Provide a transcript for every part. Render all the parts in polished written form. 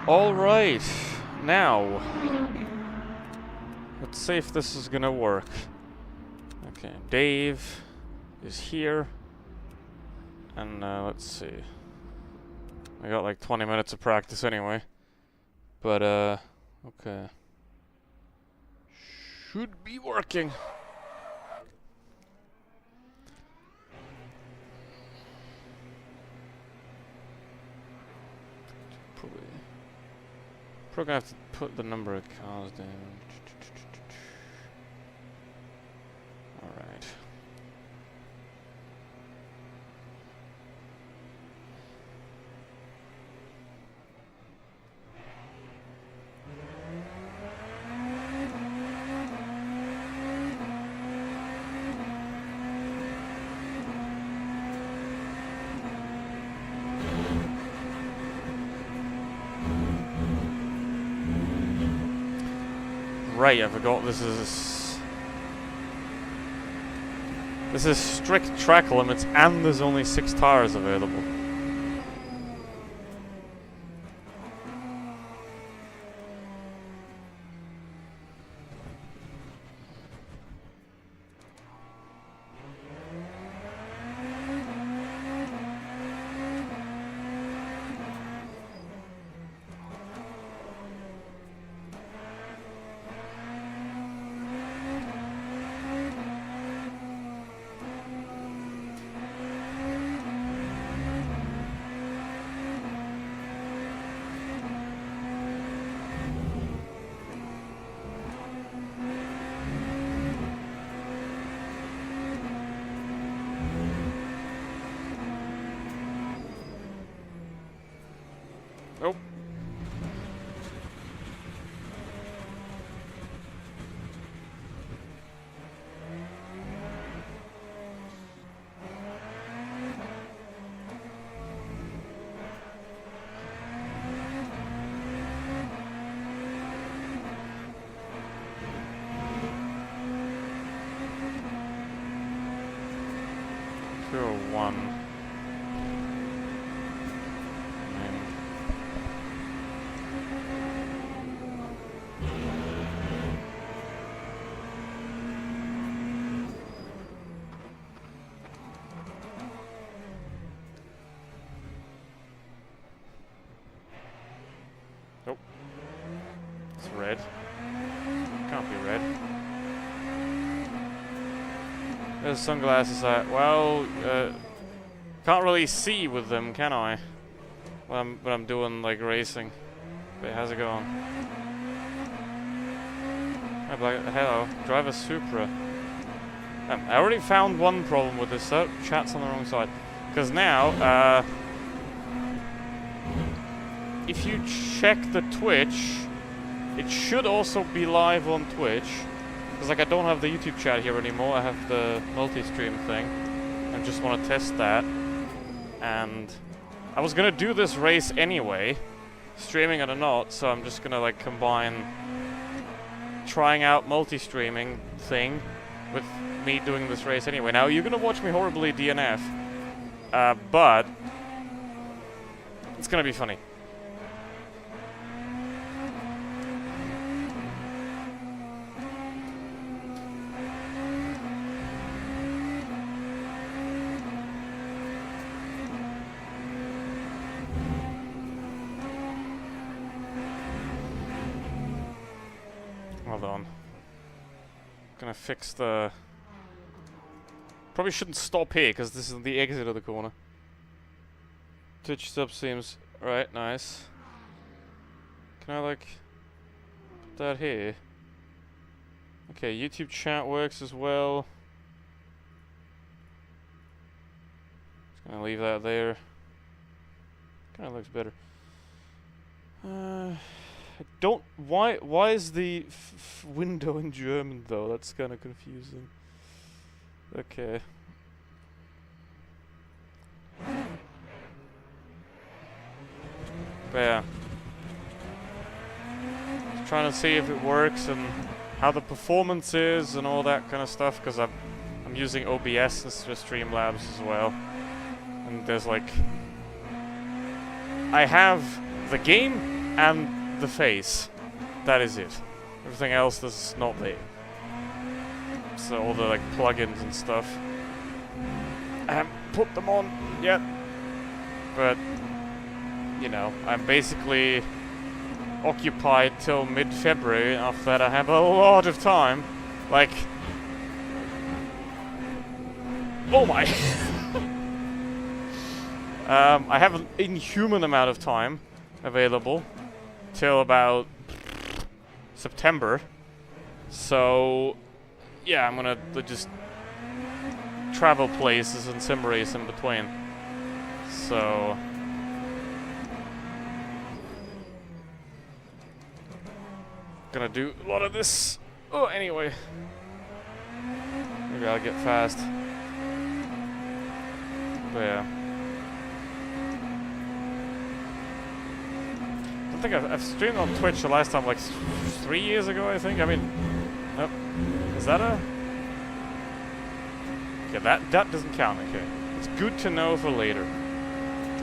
Alright, now, let's see if this is gonna work. Okay, Dave is here, and let's see. I got like 20 minutes of practice anyway, but okay. Should be working. Probably gonna have to put the number of cars down. Alright. Right, I forgot this is strict track limits and there's only 6 tires available. Nope. Pure 1. Nope. It's red. Can't be red. There's sunglasses at. Well, can't really see with them, can I? When I'm doing like racing. But how's it going? Hello, drive a Supra. I already found one problem with this. Chat's on the wrong side. Because now, if you check the Twitch, it should also be live on Twitch. Because like I don't have the YouTube chat here anymore, I have the multi-stream thing. I just want to test that. And I was gonna do this race anyway, streaming it or not, so I'm just gonna like combine trying out multi-streaming thing with me doing this race anyway. Now you're gonna watch me horribly DNF, but it's gonna be funny. Hold on. Gonna fix the... Probably shouldn't stop here, because this is the exit of the corner. Twitch sub seems... Right, nice. Can I, like... Put that here? Okay, YouTube chat works as well. Just gonna leave that there. Kinda looks better. I don't... Why is the window in German, though? That's kind of confusing. Okay. But yeah. Just trying to see if it works and how the performance is and all that kind of stuff, because I'm using OBS instead of Streamlabs as well. And there's like... I have the game and the face. That is it. Everything else is not there. So all the like plugins and stuff. I haven't put them on yet, but you know, I'm basically occupied till mid-February. After that, I have a lot of time. Like, oh my! I have an inhuman amount of time available till about September. So, yeah, I'm gonna just travel places and sim race in between. So, gonna do a lot of this. Oh, anyway, maybe I'll get fast. But yeah, I think I've streamed on Twitch the last time like 3 years ago, I think. I mean, oh, is that a? Okay, that doesn't count. Okay, it's good to know for later.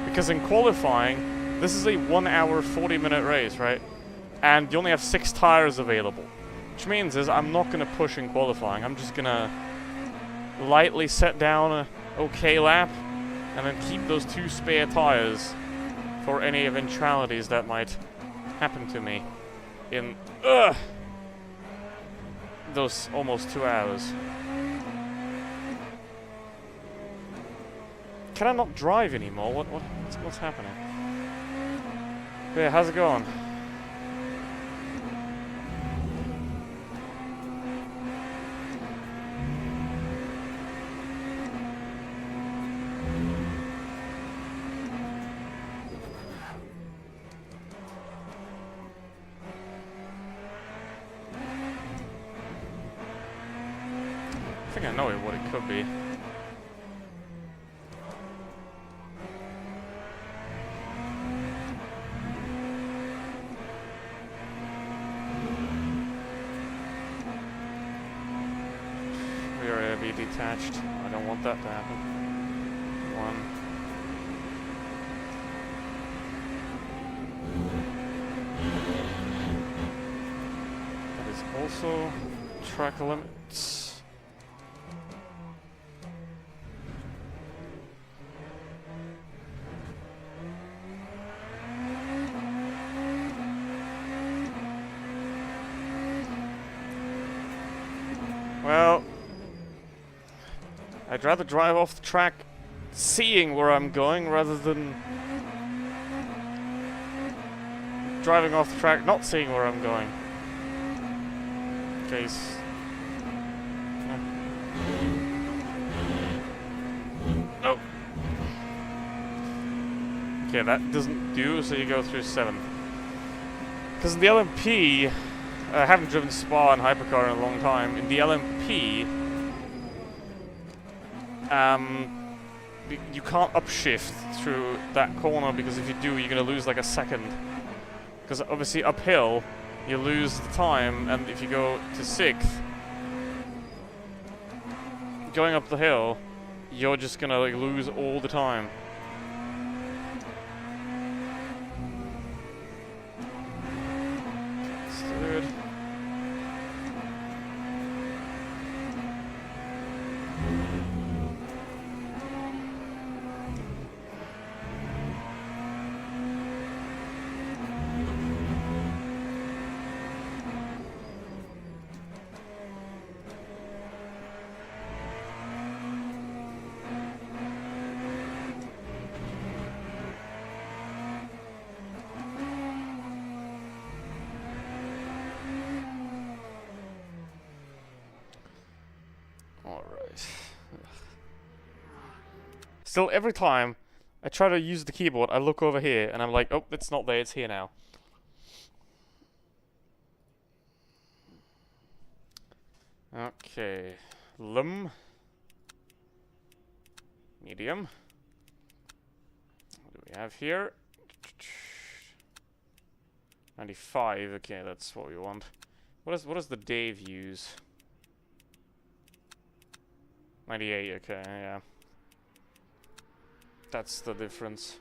Because in qualifying, this is a 1 hour 40-minute race, right? And you only have 6 tires available. Which means is I'm not gonna push in qualifying. I'm just gonna lightly set down a okay lap, and then keep those 2 spare tires for any eventualities that might happen to me in those almost 2 hours. Can I not drive anymore? What's happening? Yeah, how's it going? I think I know what it could be. Be detached. I don't want that to happen. 1. That is also track limits. Well, I'd rather drive off the track seeing where I'm going rather than driving off the track not seeing where I'm going. In case... Nope. Okay, that doesn't do, so you go through 7. Because in the LMP, I haven't driven Spa and Hypercar in a long time. In the LMP, you can't upshift through that corner, because if you do, you're going to lose like a second. Because obviously uphill, you lose the time, and if you go to 6th, going up the hill, you're just going to like lose all the time. Third. Still, every time I try to use the keyboard, I look over here and I'm like, oh, it's not there, it's here now. Okay. Medium. What do we have here? 95, okay, that's what we want. What does the Dave use? 98, okay, yeah. That's the difference.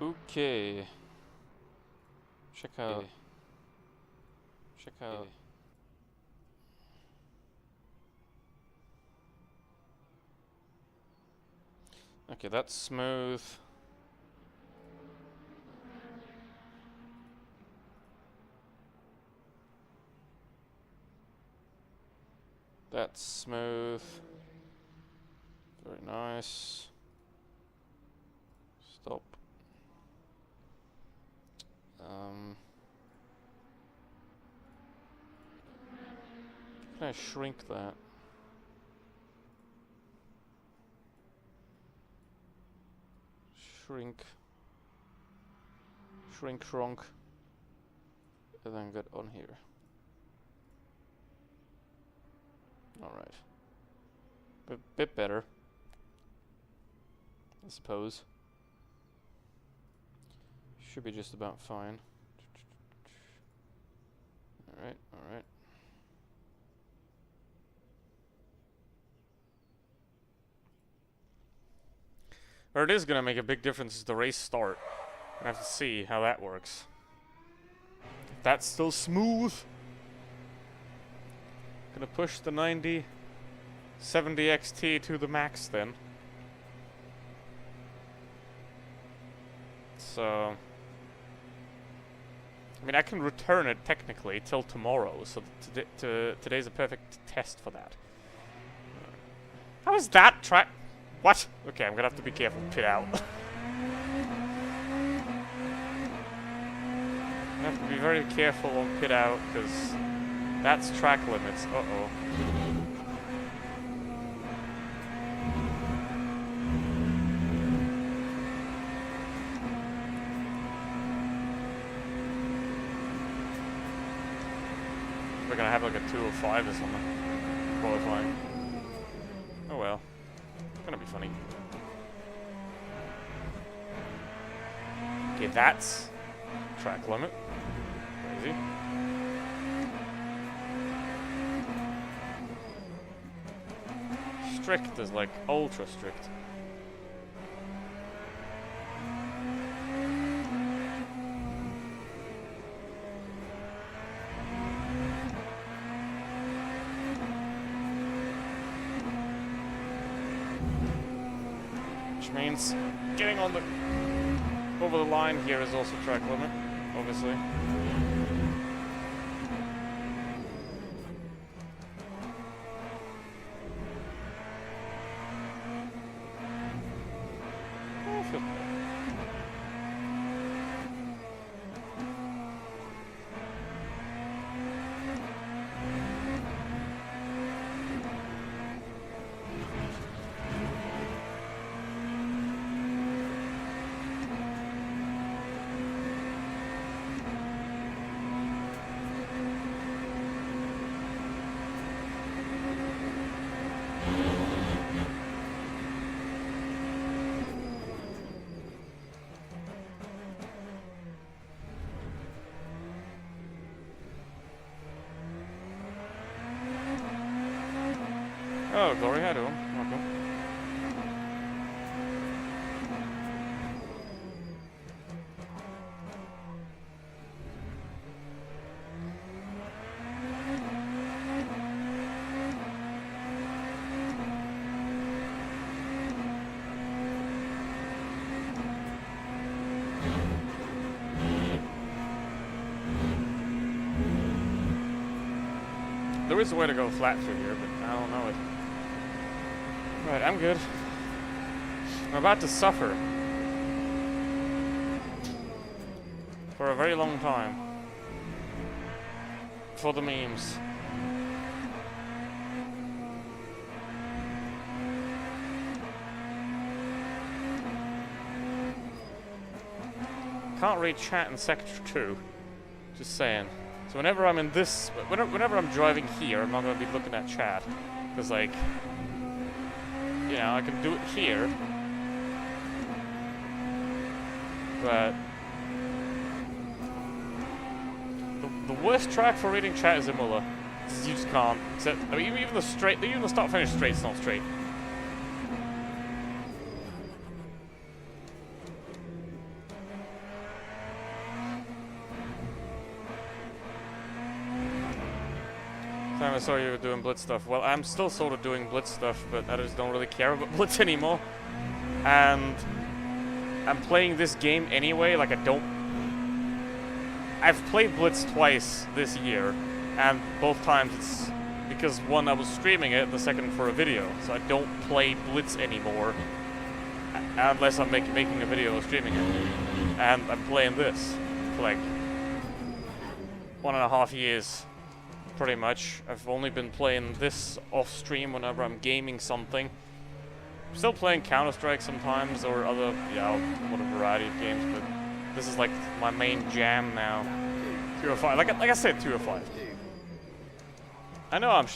Okay. Check out. Check out. Okay, that's smooth. That's smooth. Very nice. Stop. Can I shrink that? Shrink. Shrunk. And then get on here. Alright. Bit better, I suppose. Should be just about fine. Alright, alright. Where it is gonna make a big difference is the race start. I have to see how that works. If that's still smooth. Gonna push the 70 XT to the max then. So, I mean, I can return it technically till tomorrow, so today's a perfect test for that. How is that track? What? Okay, I'm gonna have to be careful. Pit out. I have to be very careful on pit out, because that's track limits. Uh-oh. We're gonna have like a 2:05 or something. Qualifying. Oh well. It's gonna be funny. Okay, that's track limit. Crazy. Strict is like ultra strict. Which means getting on the over the line here is also track limit, obviously. Oh, Glory, how do welcome. There is a way to go flat through here, but I don't know it. Right, I'm good. I'm about to suffer for a very long time for the memes. Can't read chat in sector 2. Just saying. So whenever I'm in this, whenever I'm driving here, I'm not going to be looking at chat, because like, you know, I can do it here, but the worst track for reading chat is Imola. You just can't. Except, I mean, even the start-finish straight's not straight. time I saw you were doing Blitz stuff. Well, I'm still sort of doing Blitz stuff, but I just don't really care about Blitz anymore. And I'm playing this game anyway, like I've played Blitz twice this year, and both times it's because one, I was streaming it, the second for a video, so I don't play Blitz anymore, unless I'm making a video or streaming it. And I'm playing this for like 1.5 years, pretty much. I've only been playing this off-stream whenever I'm gaming something. I'm still playing Counter-Strike sometimes, or other, what a variety of games, but this is like my main jam now. 205, like I said, 205. I know I'm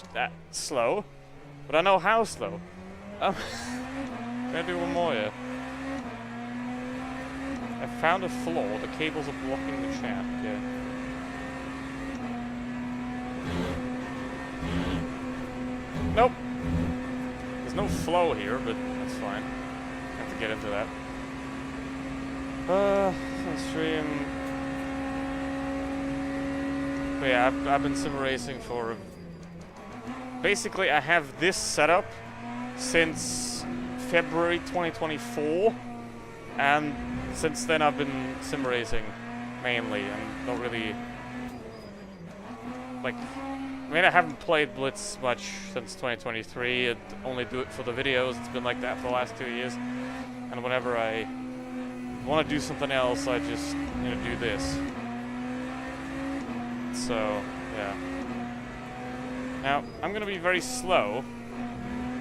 slow, but I know how slow. Can I do one more here? I found a flaw. The cables are blocking the chat. Okay. Nope. There's no flow here, but that's fine. I have to get into that. Stream. But yeah, I've been sim racing for. Basically, I have this setup since February 2024, and since then I've been sim racing mainly, and not really like. I mean, I haven't played Blitz much since 2023. I'd only do it for the videos. It's been like that for the last 2 years. And whenever I want to do something else, I just do this. So, yeah. Now, I'm going to be very slow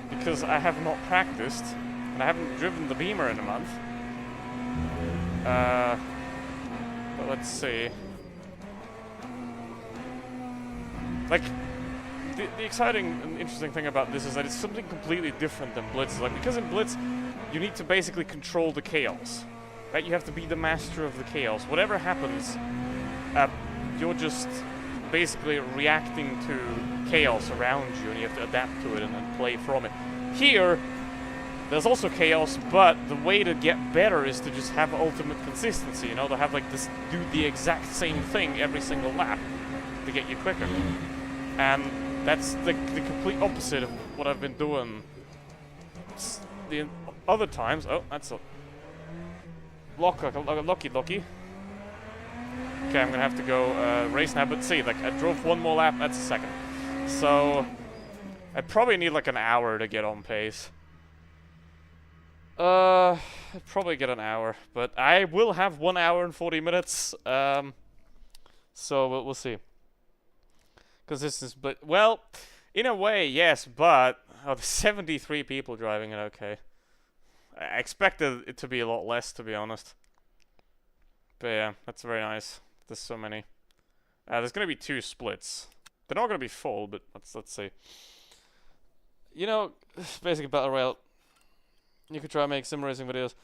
because I have not practiced and I haven't driven the Beamer in a month. But let's see. Like, the exciting and interesting thing about this is that it's something completely different than Blitz. Like, because in Blitz, you need to basically control the chaos, right? You have to be the master of the chaos. Whatever happens, you're just basically reacting to chaos around you, and you have to adapt to it and play from it. Here, there's also chaos, but the way to get better is to just have ultimate consistency, to have like this, do the exact same thing every single lap to get you quicker. And that's the complete opposite of what I've been doing the other times. Oh, that's a lucky. Okay, I'm gonna have to go race now, but see, like, I drove one more lap, that's a second. So, I probably need like an hour to get on pace. I'd probably get an hour, but I will have 1 hour and 40 minutes, so we'll see. Because this is, well, in a way, yes, but there's 73 people driving it, okay. I expected it to be a lot less, to be honest. But yeah, that's very nice. There's so many. There's going to be 2 splits. They're not going to be full, but let's see. Basic Battle Royale. You could try and make sim racing videos.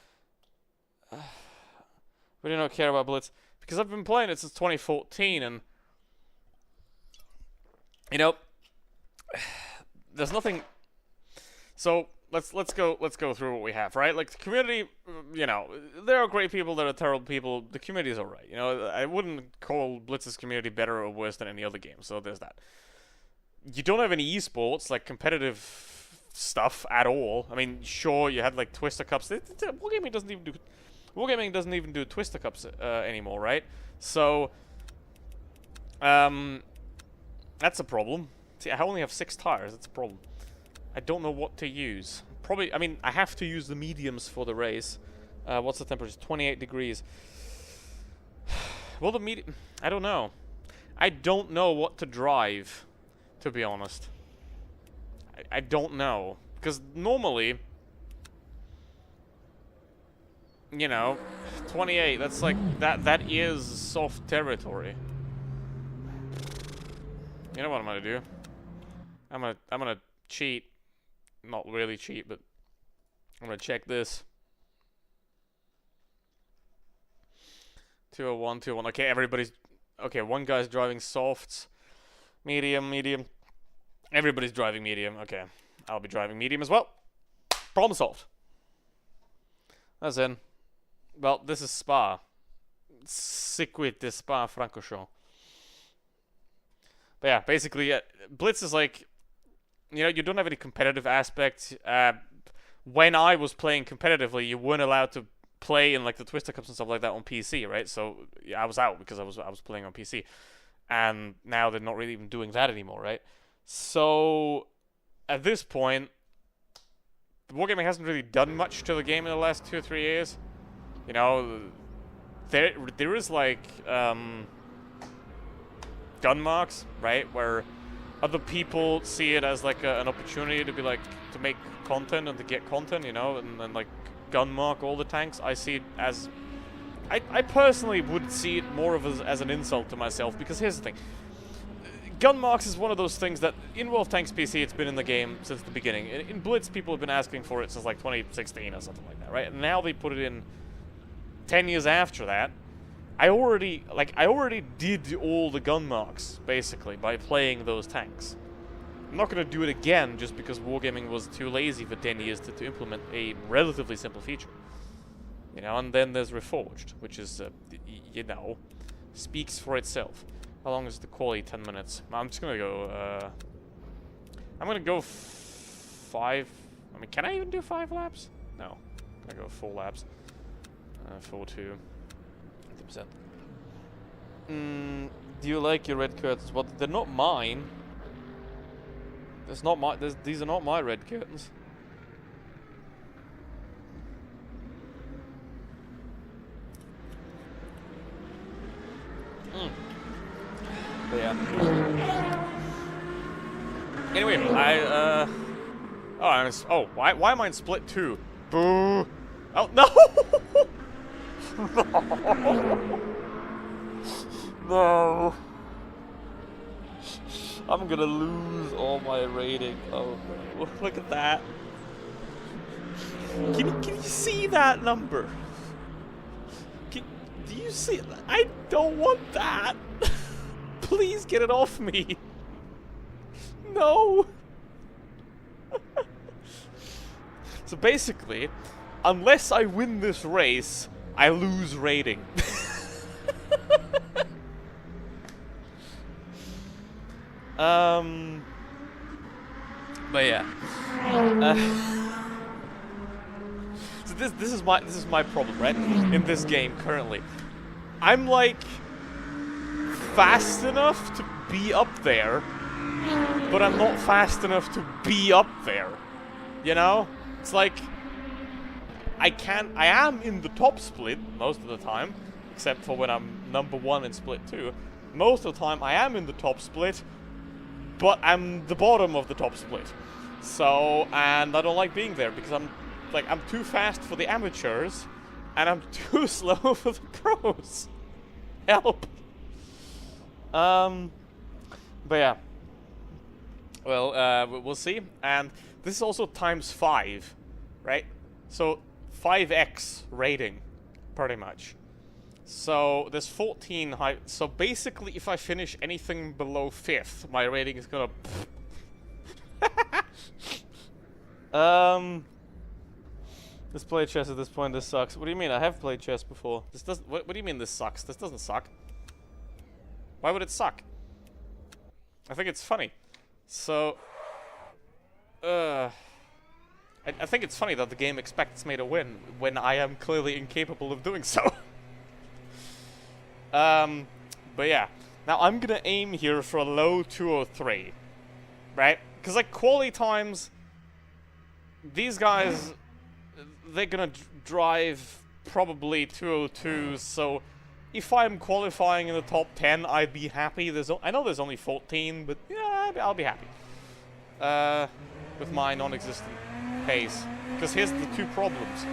We do not care about Blitz. Because I've been playing it since 2014, and there's nothing. So let's go through what we have, right? Like, the community, there are great people, there are terrible people. The community is alright. I wouldn't call Blitz's community better or worse than any other game. So there's that. You don't have any esports, like competitive stuff at all. I mean, sure, you had like Twister Cups. Wargaming doesn't even do Twister Cups anymore, right? So that's a problem. See, I only have 6 tires. That's a problem. I don't know what to use. Probably, I mean, I have to use the mediums for the race. What's the temperature? 28 degrees. Well, the medium... I don't know. I don't know what to drive, to be honest. I don't know. Because normally, 28, that's like, that is soft territory. You know what I'm gonna do? I'm gonna cheat. Not really cheat, but I'm gonna check this. 201, 201. Okay, everybody's... Okay, one guy's driving softs. Medium. Everybody's driving medium. Okay, I'll be driving medium as well. Problem solved. That's in. Well, this is Spa. Circuit de Spa-Francorchamps. But yeah, basically, Blitz is like, you know, you don't have any competitive aspects. When I was playing competitively, you weren't allowed to play in like the Twister Cups and stuff like that on PC, right? So yeah, I was out because I was playing on PC, and now they're not really even doing that anymore, right? So at this point, Wargaming hasn't really done much to the game in the last 2 or 3 years. You know, there is like gun marks, right, where other people see it as like an opportunity to be like to make content and to get content, you know, and like gun mark all the tanks. I see it as I personally would see it more of as an insult to myself, because here's the thing. Gun marks is one of those things that in World of Tanks PC, it's been in the game since the beginning. In Blitz, people have been asking for it since like 2016 or something like that, right? And now they put it in 10 years after that. I already did all the gun marks, basically, by playing those tanks. I'm not going to do it again just because Wargaming was too lazy for 10 years to implement a relatively simple feature. You know, and then there's Reforged, which is, you know, speaks for itself. How long is the quality? 10 minutes. I'm just going to go, I'm going to go 5... I mean, can I even do 5 laps? No. I'm going to go 4 laps. 4-2. 50%. Do you like your red curtains? Well, they're not mine. These are not my red curtains. But yeah. Anyway, why am I in Split 2? Boo! Oh, no! No! No! I'm gonna lose all my rating. Oh no. Look at that. Can you see that number? Do you see it? I don't want that! Please get it off me! No! So basically, unless I win this race, I lose rating. But yeah. So this is my problem, right? In this game currently, I'm like fast enough to be up there, but I'm not fast enough to be up there. You know? It's like I am in the top split most of the time, except for when I'm number 1 in split 2. Most of the time I am in the top split, but I'm the bottom of the top split. So, and I don't like being there because I'm too fast for the amateurs and I'm too slow for the pros. Help. But yeah. Well, we'll see. And this is also times 5, right? So 5x rating, pretty much. So there's 14 high. So basically, if I finish anything below 5th, my rating is gonna. Let's play chess at this point. This sucks. What do you mean? I have played chess before. This doesn't. What do you mean this sucks? This doesn't suck. Why would it suck? I think it's funny. So, I think it's funny that the game expects me to win when I am clearly incapable of doing so. But yeah. Now I'm gonna aim here for a low 203, right? Because like quality times, these guys, they're gonna drive probably 202. So if I'm qualifying in the top 10, I'd be happy. I know there's only 14, but yeah, I'll be happy with my non-existent pace. Because here's the 2 problems: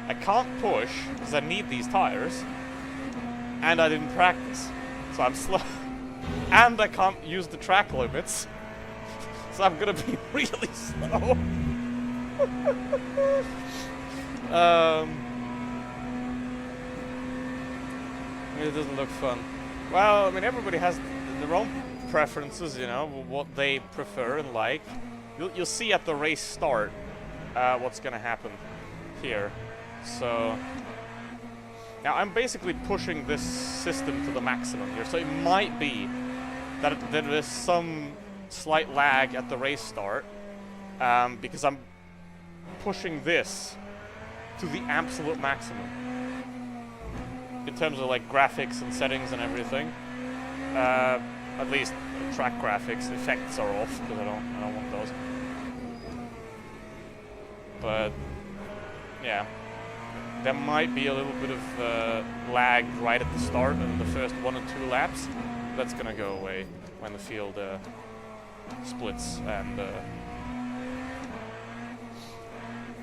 I can't push because I need these tires, and I didn't practice, so I'm slow. And I can't use the track limits, so I'm gonna be really slow. It doesn't look fun. Well, I mean, everybody has their own preferences, you know, what they prefer and like. You'll see at the race start what's gonna happen here. So now I'm basically pushing this system to the maximum here, so it might be that there is some slight lag at the race start, because I'm pushing this to the absolute maximum in terms of like graphics and settings and everything. At least track graphics, effects are off because I don't want those. But yeah, there might be a little bit of lag right at the start in the first 1 or 2 laps. That's gonna go away when the field splits and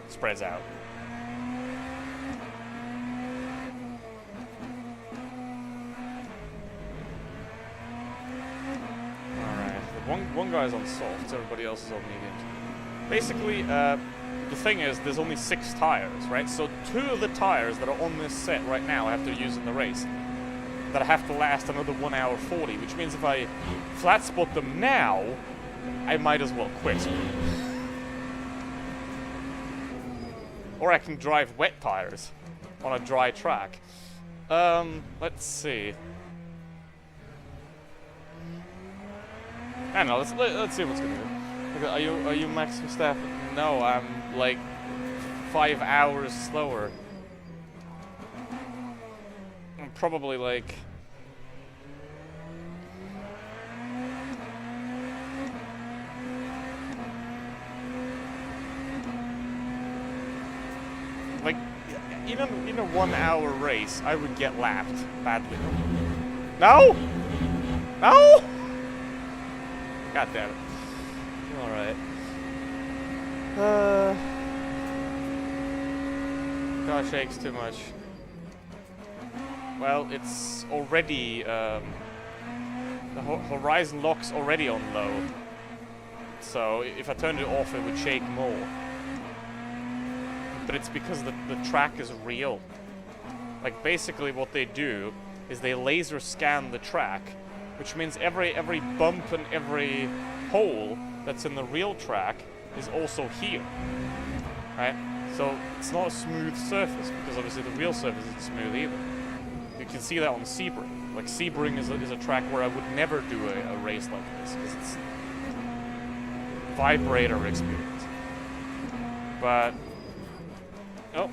spreads out. One guy's on softs, everybody else is on mediums. Basically, the thing is, there's only 6 tires, right? So 2 of the tires that are on this set right now I have to use in the race, that I have to last another 1 hour 40, which means if I flat spot them now, I might as well quit. Or I can drive wet tires on a dry track. Let's see. I don't know, let's see what's gonna do. Okay, are you Max Verstappen? No, I'm like 5 hours slower. I'm probably like in a 1 hour race, I would get lapped badly. No! No! God damn it. Alright. Car shakes too much. Well, it's already, the horizon lock's already on low. So, if I turned it off, it would shake more. But it's because the track is real. Like, basically what they do is they laser scan the track, which means every bump and every hole that's in the real track is also here, right? So it's not a smooth surface, because obviously the real surface isn't smooth either. You can see that on Sebring. Like, Sebring is a track where I would never do a race like this, because it's vibrator experience. But, oh.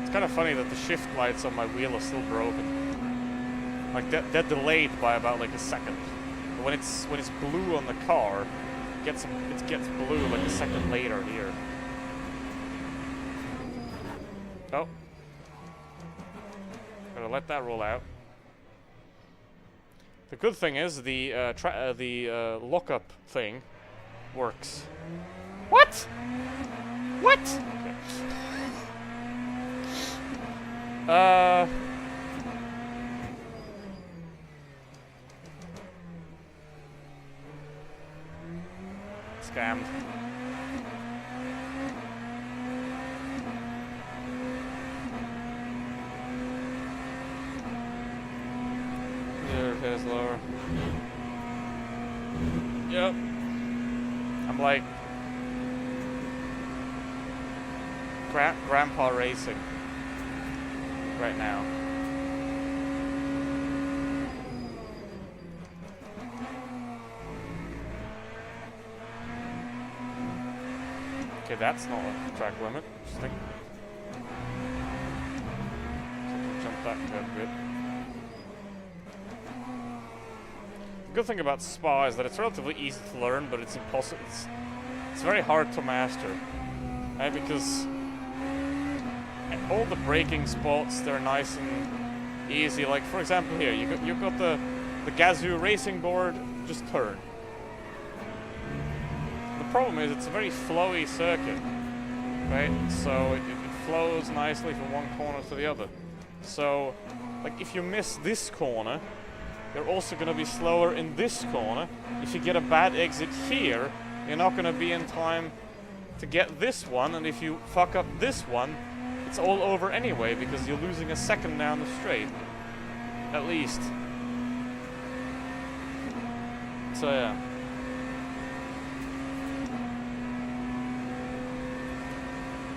It's kind of funny that the shift lights on my wheel are still broken. Like they're delayed by about like a second. But when it's blue on the car, it gets blue like a second later here. Oh, gotta let that roll out. The good thing is the lockup thing works. What? What? Okay. Scammed. There it is, lower. Yep. I'm like Grandpa racing right now. Okay, that's not a track limit. Interesting. So jump that curb a bit. The good thing about Spa is that it's relatively easy to learn, but it's impossible. It's very hard to master, right? Because all the braking spots, they're nice and easy. Like, for example, here you've got the Gazoo racing board. Just turn. The problem is it's a very flowy circuit, right? So it flows nicely from one corner to the other. So, like, if you miss this corner, you're also going to be slower in this corner. If you get a bad exit here, you're not going to be in time to get this one, and if you fuck up this one, it's all over anyway because you're losing a second down the straight. At least. So yeah.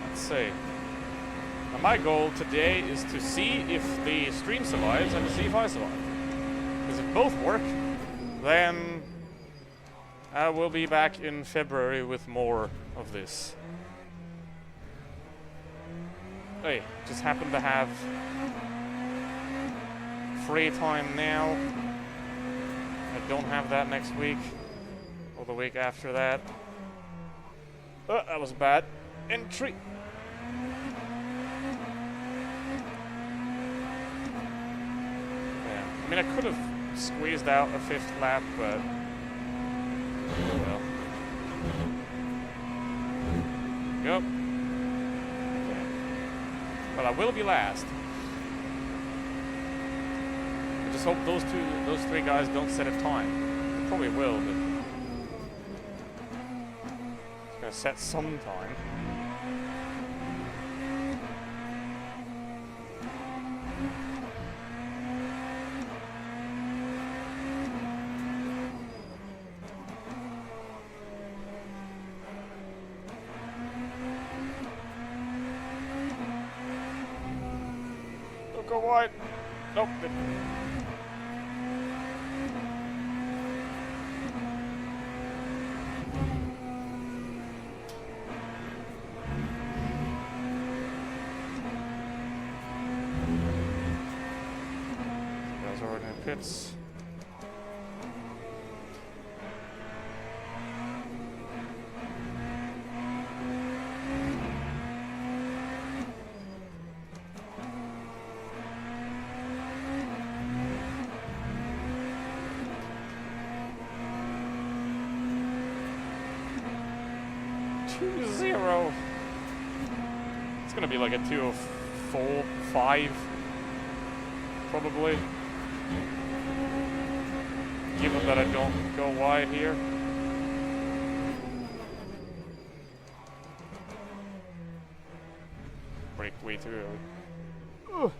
Let's see. Now my goal today is to see if the stream survives and to see if I survive. Because if both work, then I will be back in February with more of this. Hey, just happen to have free time now. I don't have that next week or the week after that. Oh, that was a bad entry. Yeah, I mean I could have squeezed out a 5th lap, but well. Yep. Okay. Well, I will be last. I just hope those 3 guys don't set a time. They probably will, but it's gonna set some time. Don't go wide. Nope. Guys already in pits. It's gonna be like a 2:04, 5, probably. Given that I don't go wide here. Break way too early. Ugh.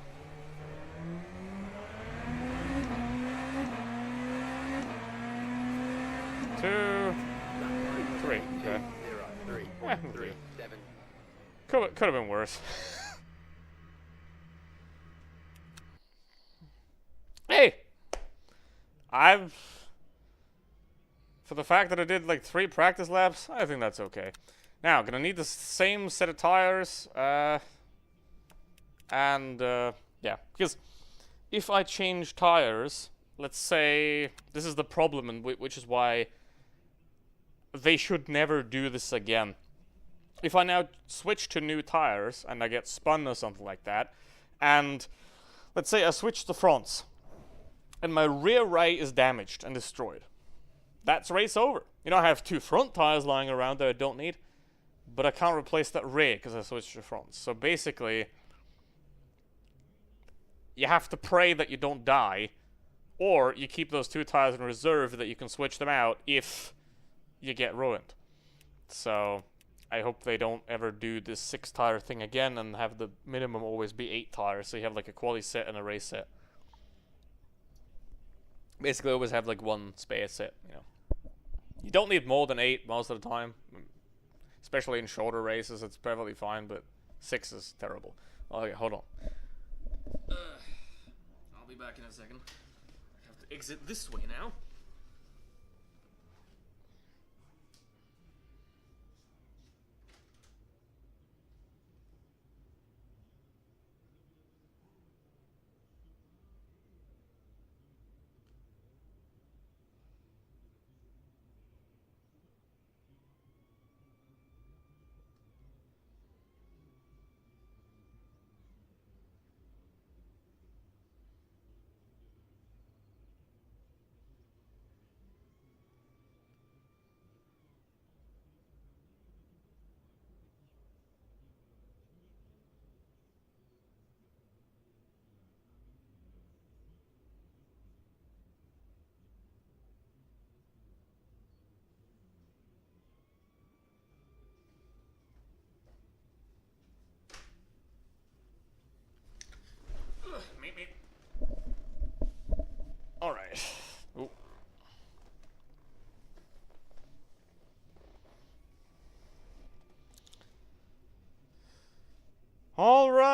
Two, 3. Okay. Could have been worse. Hey! For the fact that I did like 3 practice laps, I think that's okay. Now, gonna need the same set of tires, yeah, because if I change tires, let's say, this is the problem, and which is why they should never do this again. If I now switch to new tires and I get spun or something like that, and let's say I switch the fronts and my rear right is damaged and destroyed, that's race over. You know, I have 2 front tires lying around that I don't need, but I can't replace that rear because I switched the fronts. So basically, you have to pray that you don't die, or you keep those 2 tires in reserve that you can switch them out if you get ruined. So I hope they don't ever do this 6 tire thing again and have the minimum always be 8 tires, so you have like a quali set and a race set. Basically always have like 1 spare set, you know. You don't need more than 8 most of the time. Especially in shorter races, it's perfectly fine, but 6 is terrible. Okay, hold on. I'll be back in a second. I have to exit this way now.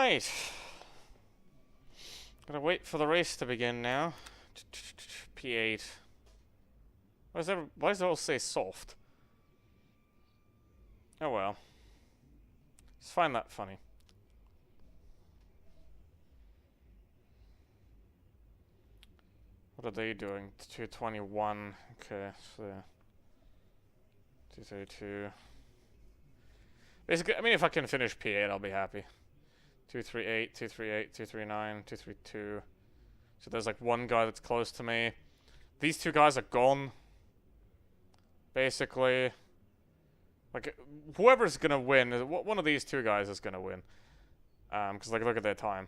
Right. Gotta wait for the race to begin now. P8. Why does it all say soft? Oh well. Just find that funny. What are they doing? 221. Okay, so 232. Basically, I mean, if I can finish P8, I'll be happy. 238, 238, 239, 232. So there's like one guy that's close to me. These two guys are gone. Basically, like whoever's gonna win, one of these two guys is gonna win. Because like look at their time,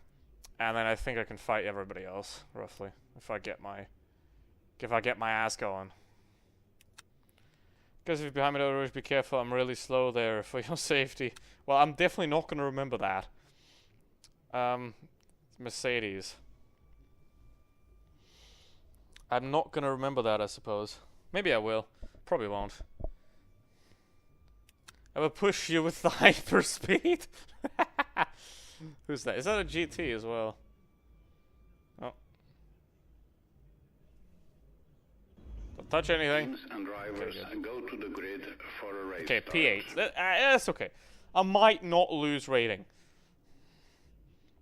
and then I think I can fight everybody else roughly if I get my ass going. Guys, if you're behind me, always be careful. I'm really slow there for your safety. Well, I'm definitely not gonna remember that. Mercedes. I'm not gonna remember that, I suppose. Maybe I will. Probably won't. I will push you with the hyperspeed. Who's that? Is that a GT as well? Oh. Don't touch anything. And drivers go to the grid for a race. Okay, P8. That's okay. I might not lose rating.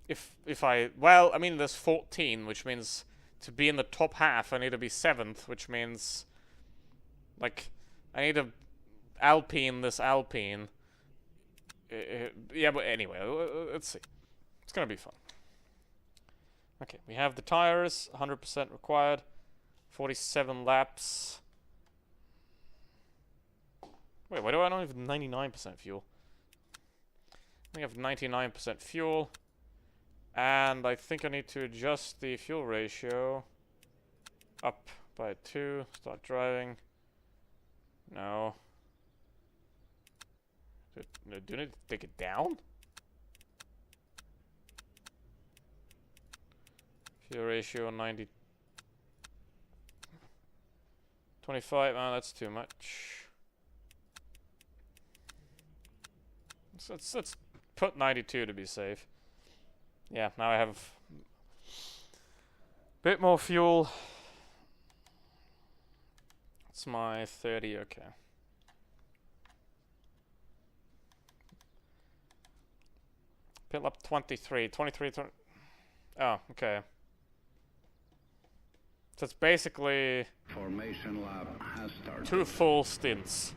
If I... Well, I mean, there's 14, which means to be in the top half, I need to be 7th, which means... Like, I need to Alpine this Alpine. Yeah, but anyway, let's see. It's gonna be fun. Okay, we have the tires, 100% required. 47 laps. Wait, why do I not have 99% fuel? I have 99% fuel. And I think I need to adjust the fuel ratio up by 2. Start driving. No. Do I need to take it down? Fuel ratio 90. 25. Oh, that's too much. So let's put 92 to be safe. Yeah, now I have a bit more fuel. It's my 30, okay. Pit up 23, 20. Oh, okay. So it's basically formation lap has started. 2 full stints.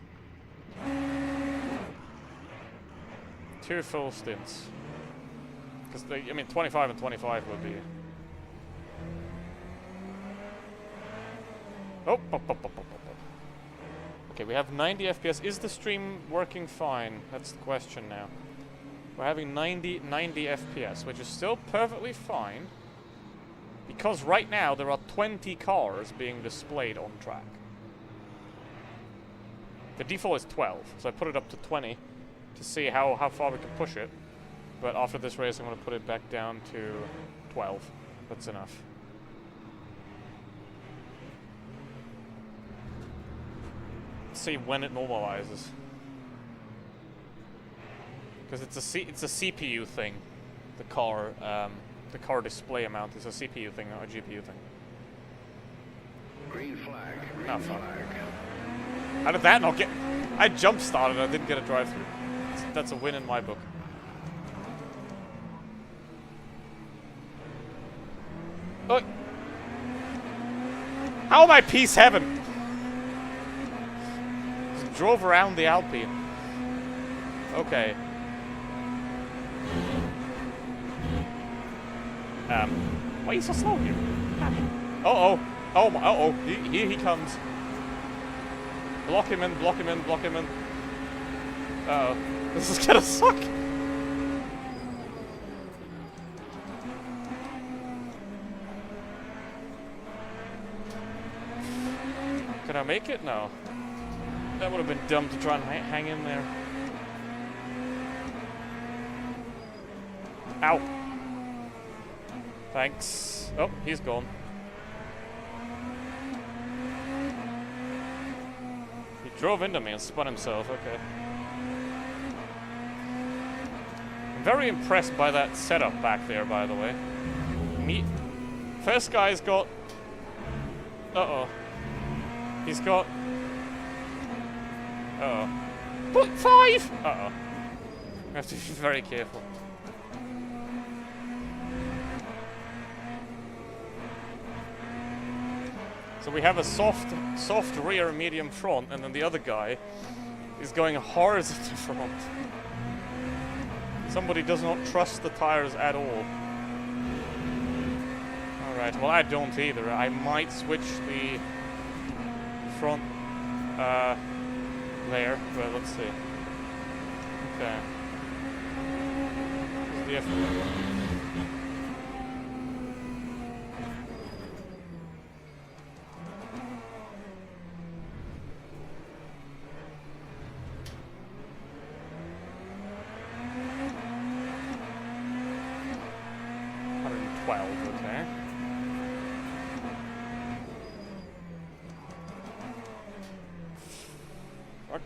2 full stints. Because, I mean, 25 and 25 would be... Oh, okay, we have 90 FPS. Is the stream working fine? That's the question now. We're having 90 FPS, which is still perfectly fine. Because right now there are 20 cars being displayed on track. The default is 12, so I put it up to 20 to see how far we can push it. But after this race, I'm going to put it back down to 12. That's enough. Let's see when it normalizes. Because it's a CPU thing. The car display amount is a CPU thing, not a GPU thing. Green flag. Green Not fun. flag. How did that not get... I jump-started, I didn't get a drive-through. That's a win in my book. Oh. How am I P7? Just drove around the Alpine. Okay. Why are you so slow here? Uh-oh. Oh my, uh-oh. Here he comes. Block him in, block him in, block him in. Uh-oh. This is gonna suck. Can I make it? No. That would have been dumb to try and hang in there. Ow. Thanks. Oh, he's gone. He drove into me and spun himself, okay. Very impressed by that setup back there, by the way. First guy's got... Uh-oh. He's got... Uh-oh. 0.5! Uh-oh. I have to be very careful. So we have a soft rear, medium front, and then the other guy is going hard at the front. Somebody does not trust the tires at all. Alright, well I don't either. I might switch the front there, but let's see. Okay. This is the F1. Okay. Fuck.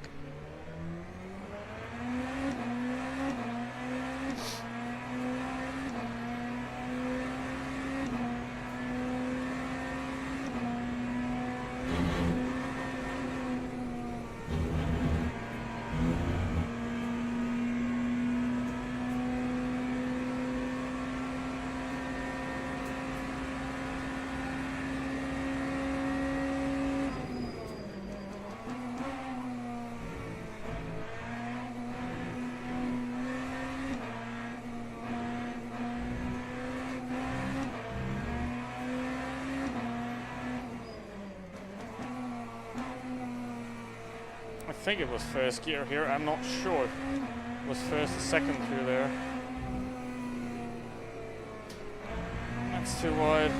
I think it was first gear here, I'm not sure. It was first or second through there. That's too wide.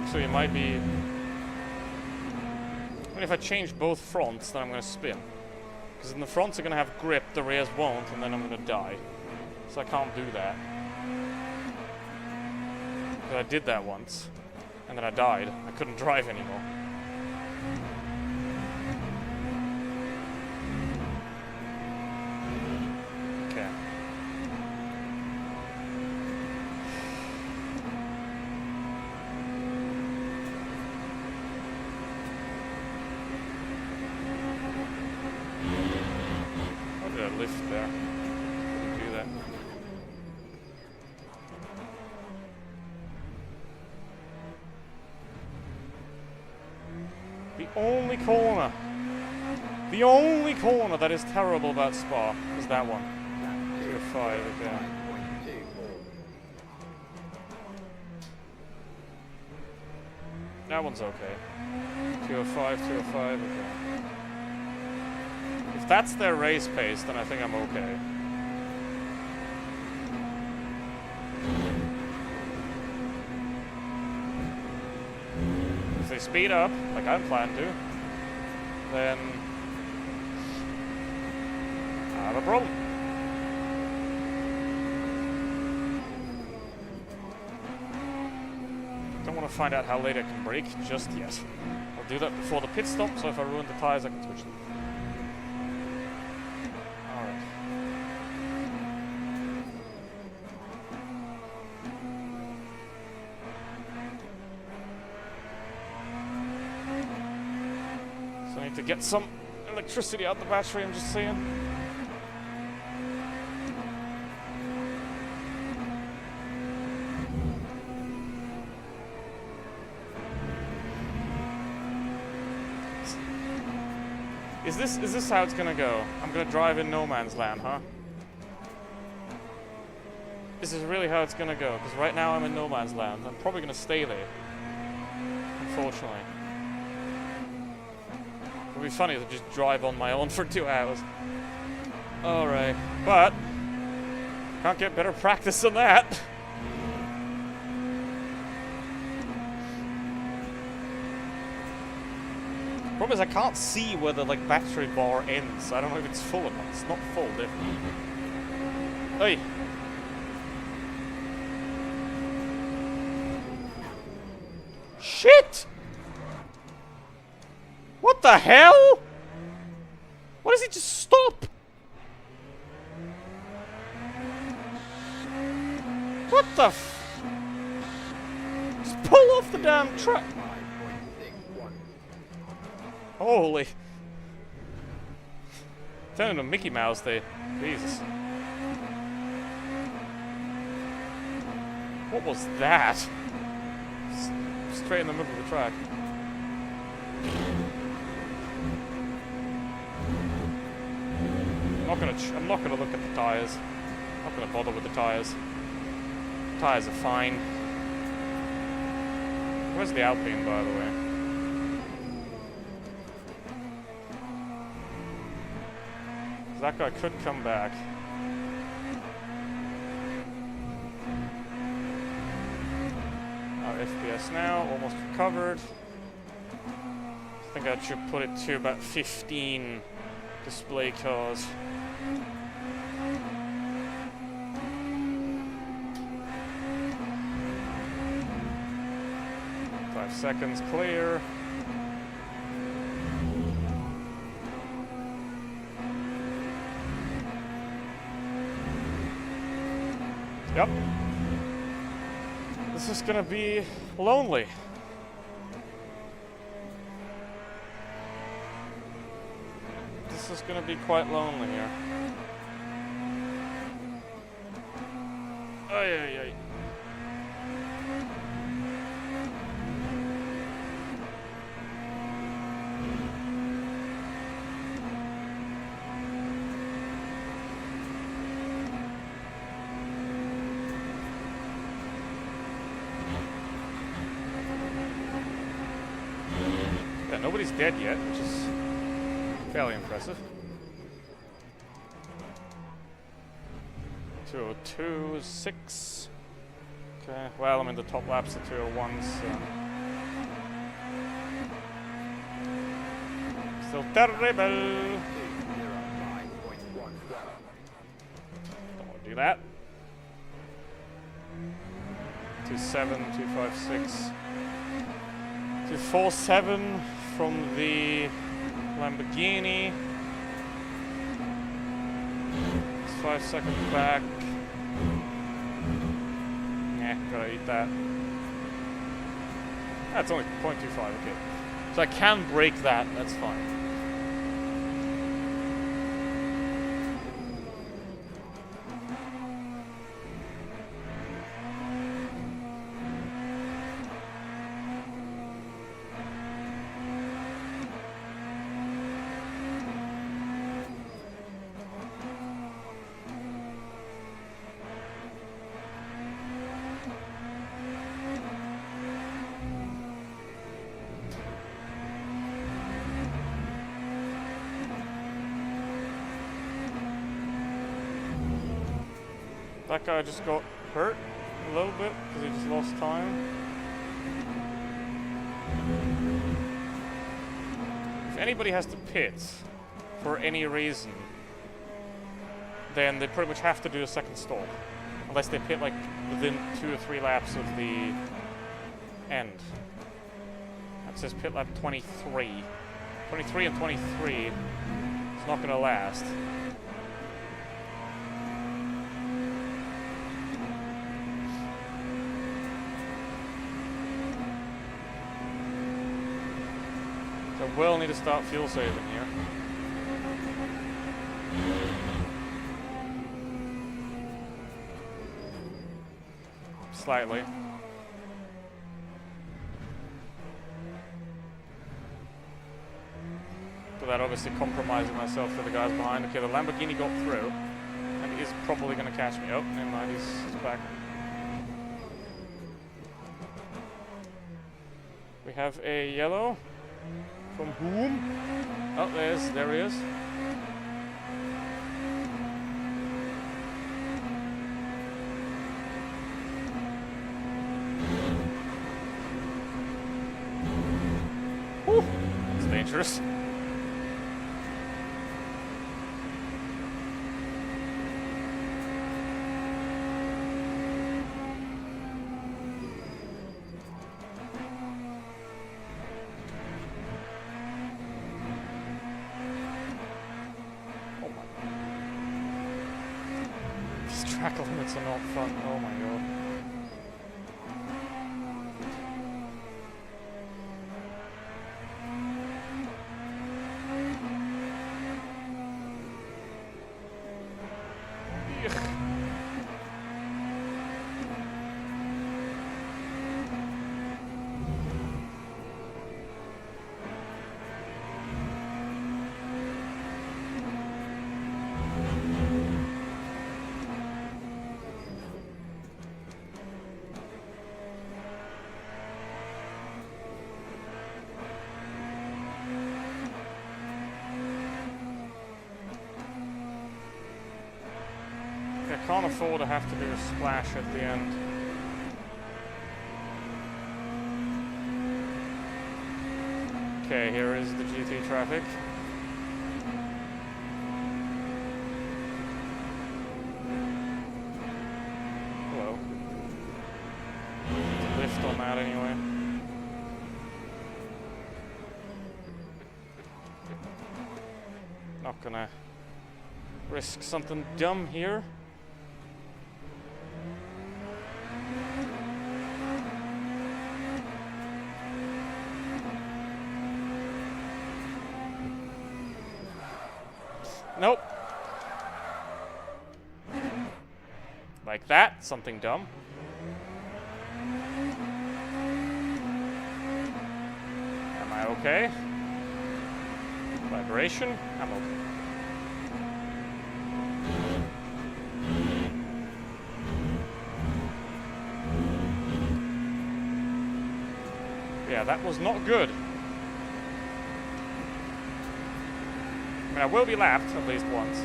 So it might be... I mean, if I change both fronts, then I'm going to spin. Because then the fronts are going to have grip, the rears won't, and then I'm going to die. So I can't do that. But I did that once, and then I died. I couldn't drive anymore. Okay. How did I lift there? Couldn't do that. The only corner that is terrible about Spa is that one. 205, okay. That one's okay. 205, 205, okay. If that's their race pace, then I think I'm okay. If they speed up, like I plan to, then I have a problem. Don't want to find out how late I can brake just yet. I'll do that before the pit stop, so if I ruin the tires, I can switch them. Alright. So I need to get some electricity out the battery, I'm just saying. Is this how it's gonna go? I'm gonna drive in no man's land, huh? This is really how it's gonna go, because right now I'm in no man's land. I'm probably gonna stay there. Unfortunately. It would be funny to just drive on my own for 2 hours. Alright. But can't get better practice than that. Problem is I can't see where the battery bar ends. I don't know if it's full or not. It's not full, definitely. Hey. the hell? Why does he just stop? What the f... Just pull off the damn track. Holy. Turn into Mickey Mouse there. Jesus. What was that? Straight in the middle of the track. I'm not gonna look at the tires. I'm not gonna bother with the tires. Tires are fine. Where's the Alpine, by the way? That guy could come back. Our FPS now, almost recovered. I think I should put it to about 15 display cars. Seconds clear. Yep. This is gonna be lonely. This is gonna be quite lonely here. Ay, ay, ay. Nobody's dead yet, which is fairly impressive. 202.6. Okay, well, I'm in the top laps at 201s, so. Still terrible! Don't want to do that. 2.7, 2.56. 2.47 from the Lamborghini. It's 5 seconds back. Yeah, gotta eat that. That's only 0.25, okay. So I can break that, that's fine. That guy just got hurt a little bit because he just lost time. If anybody has to pit for any reason, then they pretty much have to do a second stop. Unless they pit like within 2 or 3 laps of the end. That says pit lap 23. 23 and 23. It's not gonna last. We'll need to start fuel saving here. Slightly. Without obviously compromising myself to the guys behind. Okay, the Lamborghini got through. And he is probably going to catch me. Oh, never mind, he's back. We have a yellow. From whom? Oh, there he is. Whew, that's dangerous. track limits are not fun. Oh my god. I can't afford to have to do a splash at the end. Okay, here is the GT traffic. Hello. Lift on that anyway. Not gonna risk something dumb here. Nope. Like that, something dumb. Am I okay? Vibration? I'm okay. Yeah, that was not good. I mean, I will be lapped at least once.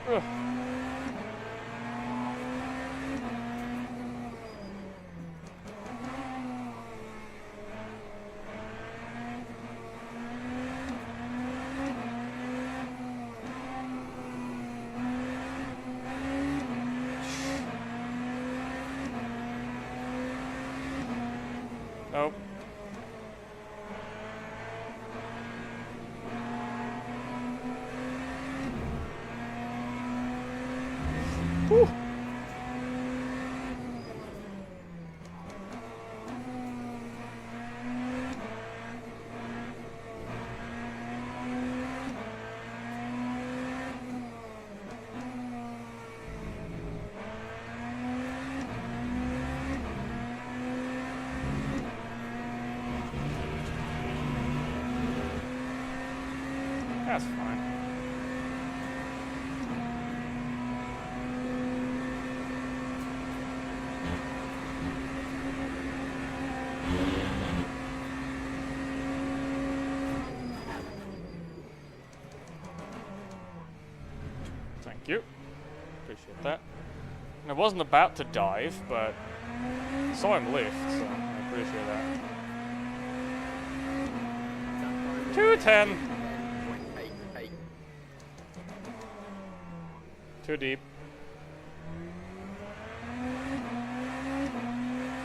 Ugh. Nope. Whew. That's fine. Thank you. Appreciate that. And I wasn't about to dive, but I saw him lift, so I appreciate that. 210. Too deep.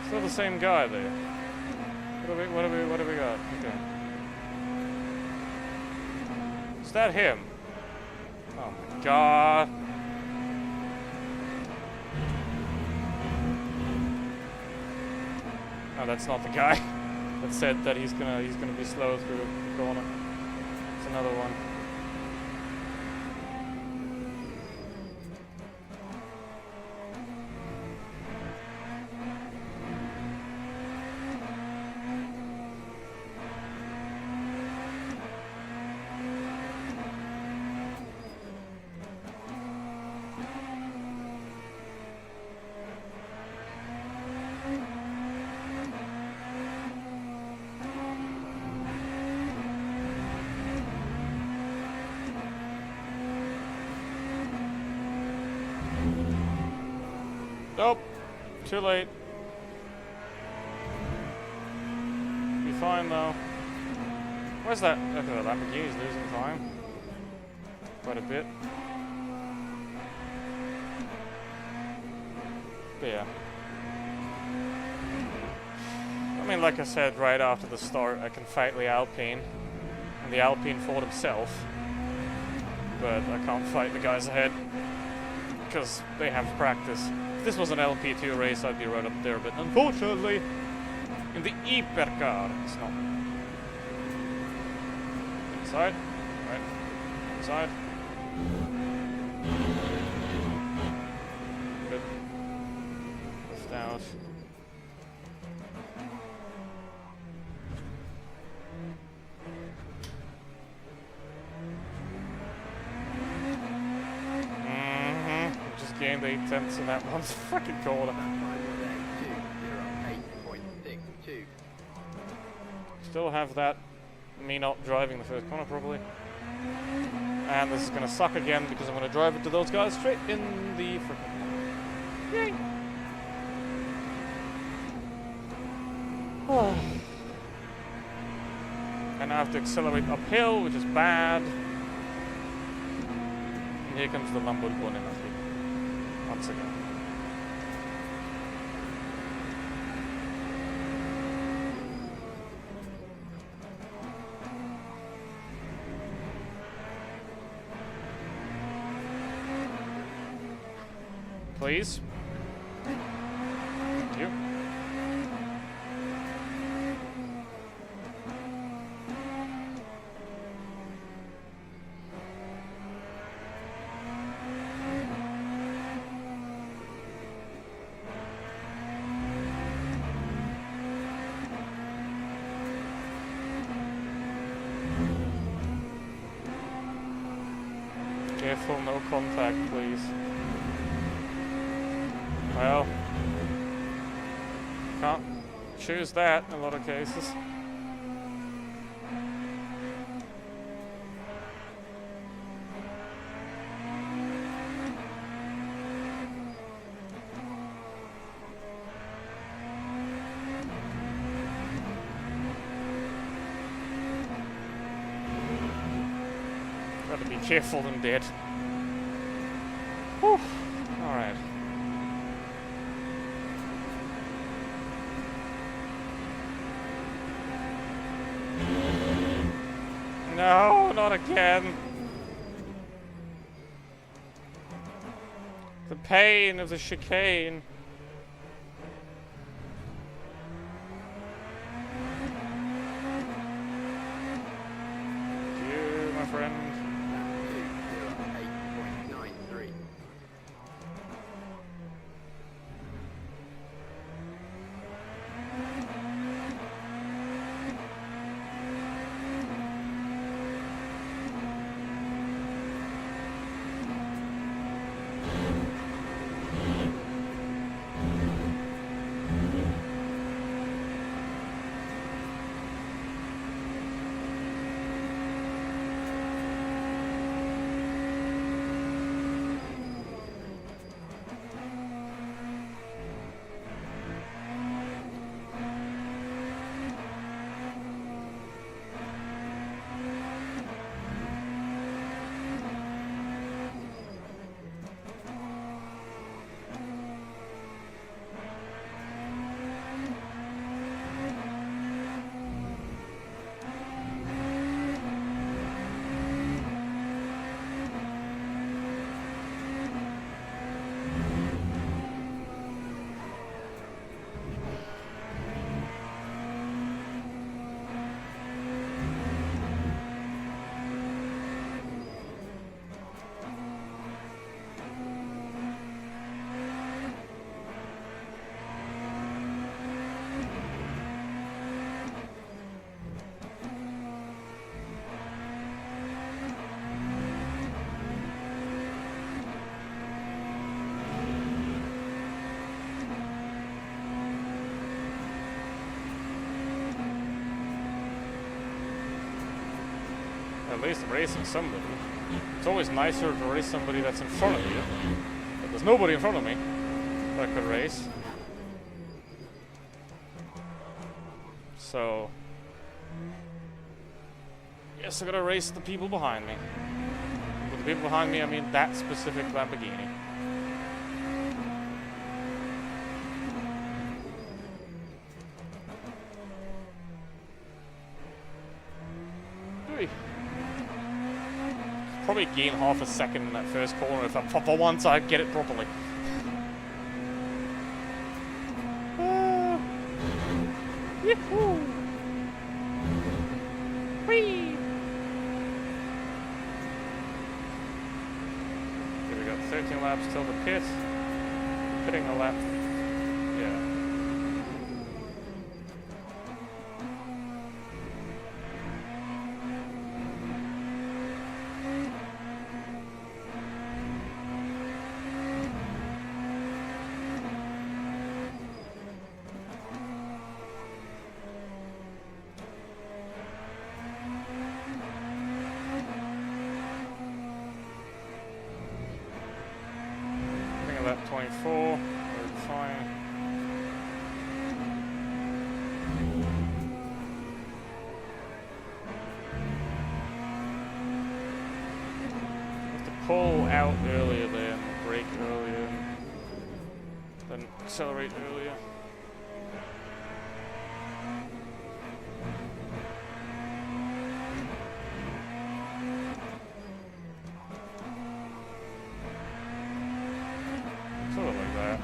Still the same guy there. What have we got? Okay. Is that him? Oh my god. No, that's not the guy that said that he's gonna be slow through the corner. It's another one. Nope. Too late. Be fine though. Where's that? Okay, the Lamborghini's losing time. Quite a bit. But yeah. mean, like I said, right after the start, I can fight the Alpine, and the Alpine fought himself, but I can't fight the guys ahead, because they have practice. If this was an LP2 race, I'd be right up there, but unfortunately, in the Hypercar, it's not. Inside, right, inside. Good. Lift out. Just gained 8/10 in that one freaking corner. Still have that, me not driving the first corner probably. And this is gonna suck again because I'm gonna drive into those guys straight in the freaking. Yay! And I have to accelerate uphill, which is bad. And here comes the Lamborghini once again. Please. Thank you. Careful, no contact, please. Well, can't choose that in a lot of cases. Gotta be careful than dead. Whew. Alright. No, not again. The pain of the chicane. Thank you, my friend. 8.93. At least I'm racing somebody. It's always nicer to race somebody that's in front of you. But there's nobody in front of me that I could race. So, yes, I gotta race the people behind me. With the people behind me, I mean that specific Lamborghini. probably gain half a second in that first corner if for once I get it properly. Yahoo! Whee! Okay, we got 13 laps till the pit. Pitting a lap. Yeah. Lap 24, we're fine. Have to pull out earlier there and brake earlier and then accelerate earlier. Sort of like that.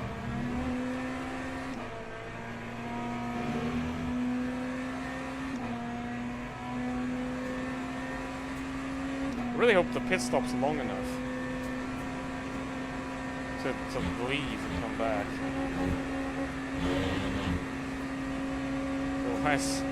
I really hope the pit stop's long enough to leave and come back. Oh, nice.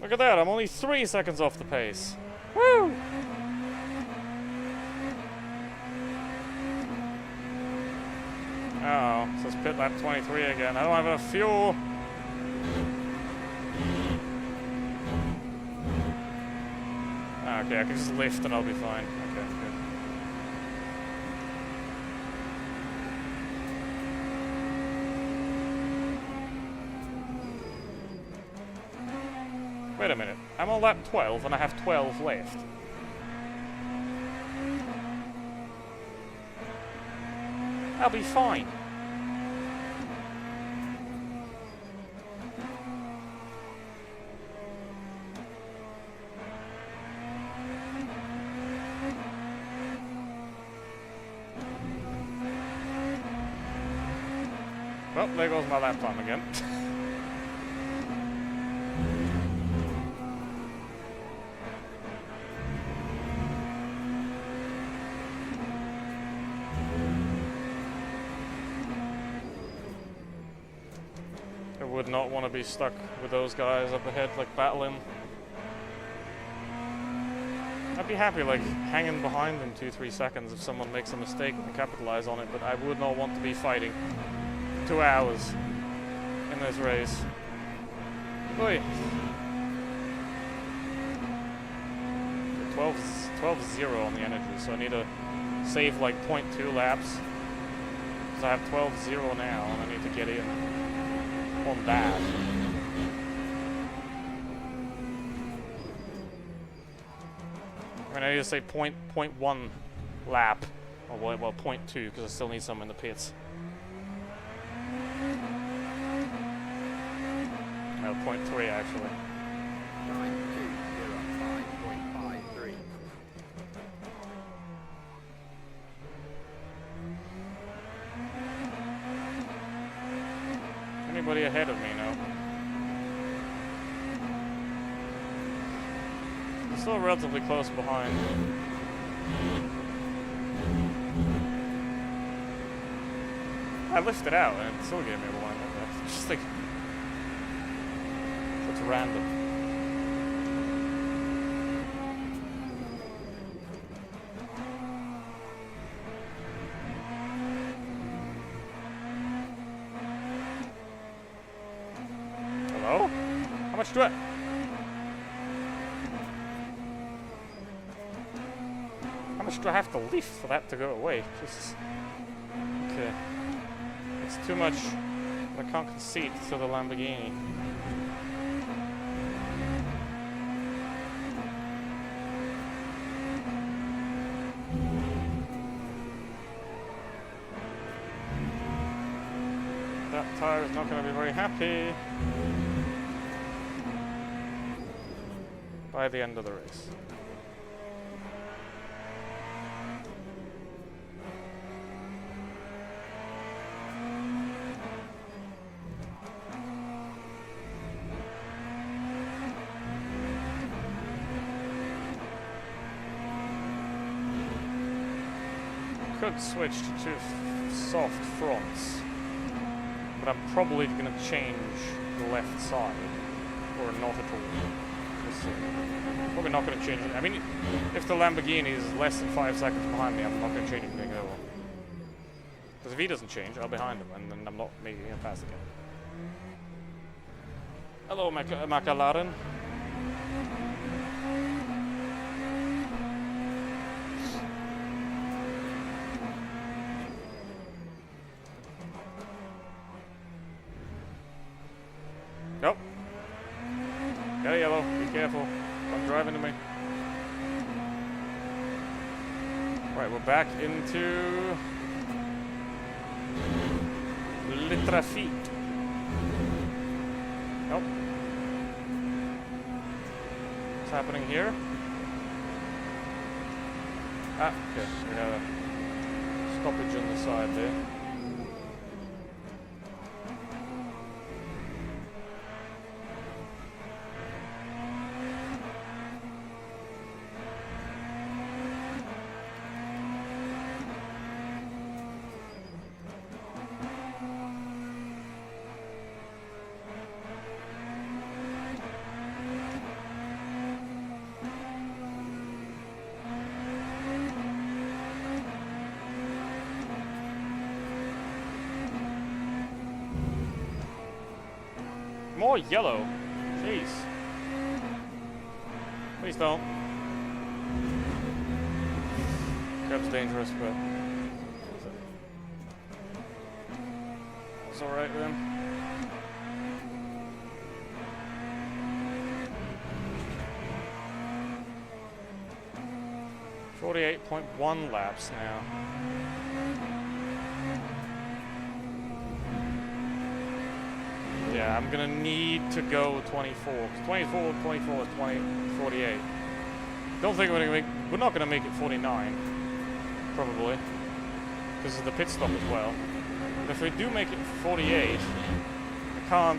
Look at that, I'm only 3 seconds off the pace. Woo! Uh-oh, so it's pit lap 23 again. I don't have enough fuel. Okay, I can just lift and I'll be fine. Okay, good. Wait a minute, I'm on lap 12 and I have 12 left. I'll be fine. Well, there goes my lap time again. I would not want to be stuck with those guys up ahead, like battling. I'd be happy, like, hanging behind them 2-3 seconds if someone makes a mistake and capitalize on it, but I would not want to be fighting 2 hours in this race. Oi. 12-0 on the energy, so I need to save like 0.2 laps. Because I have 12-0 now, and I need to get in on that. I mean, I need to say 0.1 lap. Or well, 0.2, because I still need some in the pits. No, 0.3 actually. 9205.53. Anybody ahead of me now? I'm still relatively close behind. I lifted out and it still gave me a line like that. It's just like... It's random. Hello? How much do I... How much do I have to lift for that to go away? Just... Okay. It's too much. I can't concede to the Lamborghini. That tire is not going to be very happy by the end of the race. Could switch to two soft fronts, but I'm probably going to change the left side, or not at all. We'll see. Probably not going to change it. I mean, if the Lamborghini is less than 5 seconds behind me, I'm not going to change anything at all. Because if he doesn't change, I'll be behind him, and then I'm not making him pass again. Hello, McLaren. Nope. Got a yellow. Be careful. Don't drive into me. Right, we're back into Le Trafic. Nope. What's happening here? Ah, okay. We got a stoppage on the side there. More yellow. Jeez. Please don't. Curb's dangerous, but it's alright then. .1 laps now. Yeah, I'm gonna need to go 24. 24 is 48. Don't think we're not gonna make it 49, probably, because of the pit stop as well. But if we do make it 48, I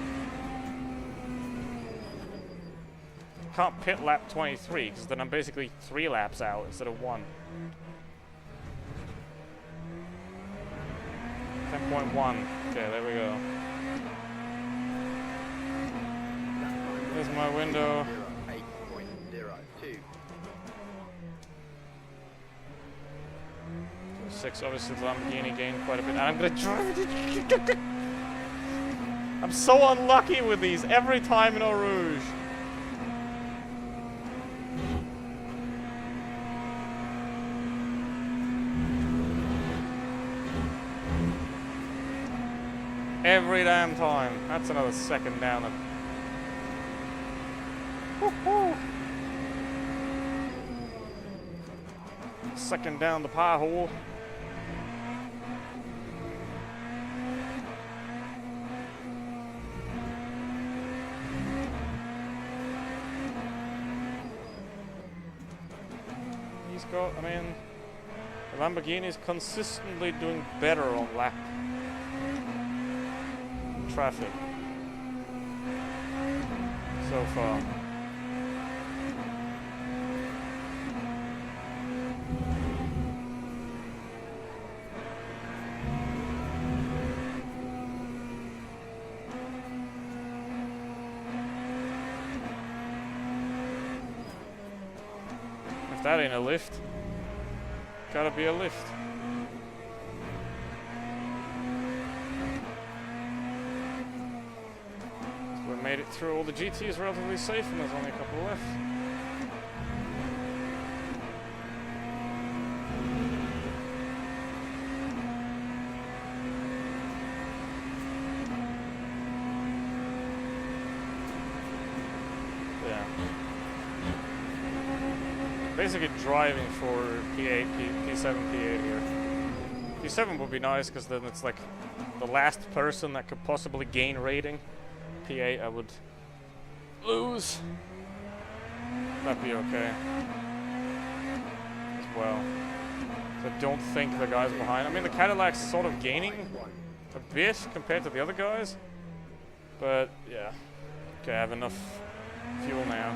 can't pit lap 23, because then I'm basically 3 laps out instead of 1. 10.1. Okay, there we go. There's my window. 8.02. 6, obviously the Lamborghini gained quite a bit. And I'm gonna drive it. I'm so unlucky with these every time in Eau Rouge. Every damn time. That's another second down. Woo-hoo. Second down the pie hole. He's got, I mean, the Lamborghini is consistently doing better on lap traffic so far. If that ain't a lift, gotta be a lift. We made it through all the GTs relatively safe, and there's only a couple left. Yeah. Basically driving for P8, P7, P8 here. P7 would be nice because then it's like the last person that could possibly gain rating. P8 I would lose. That'd be okay. As well. So I don't think the guys behind. I mean, the Cadillac's sort of gaining a bit compared to the other guys. But, yeah. Okay, I have enough fuel now.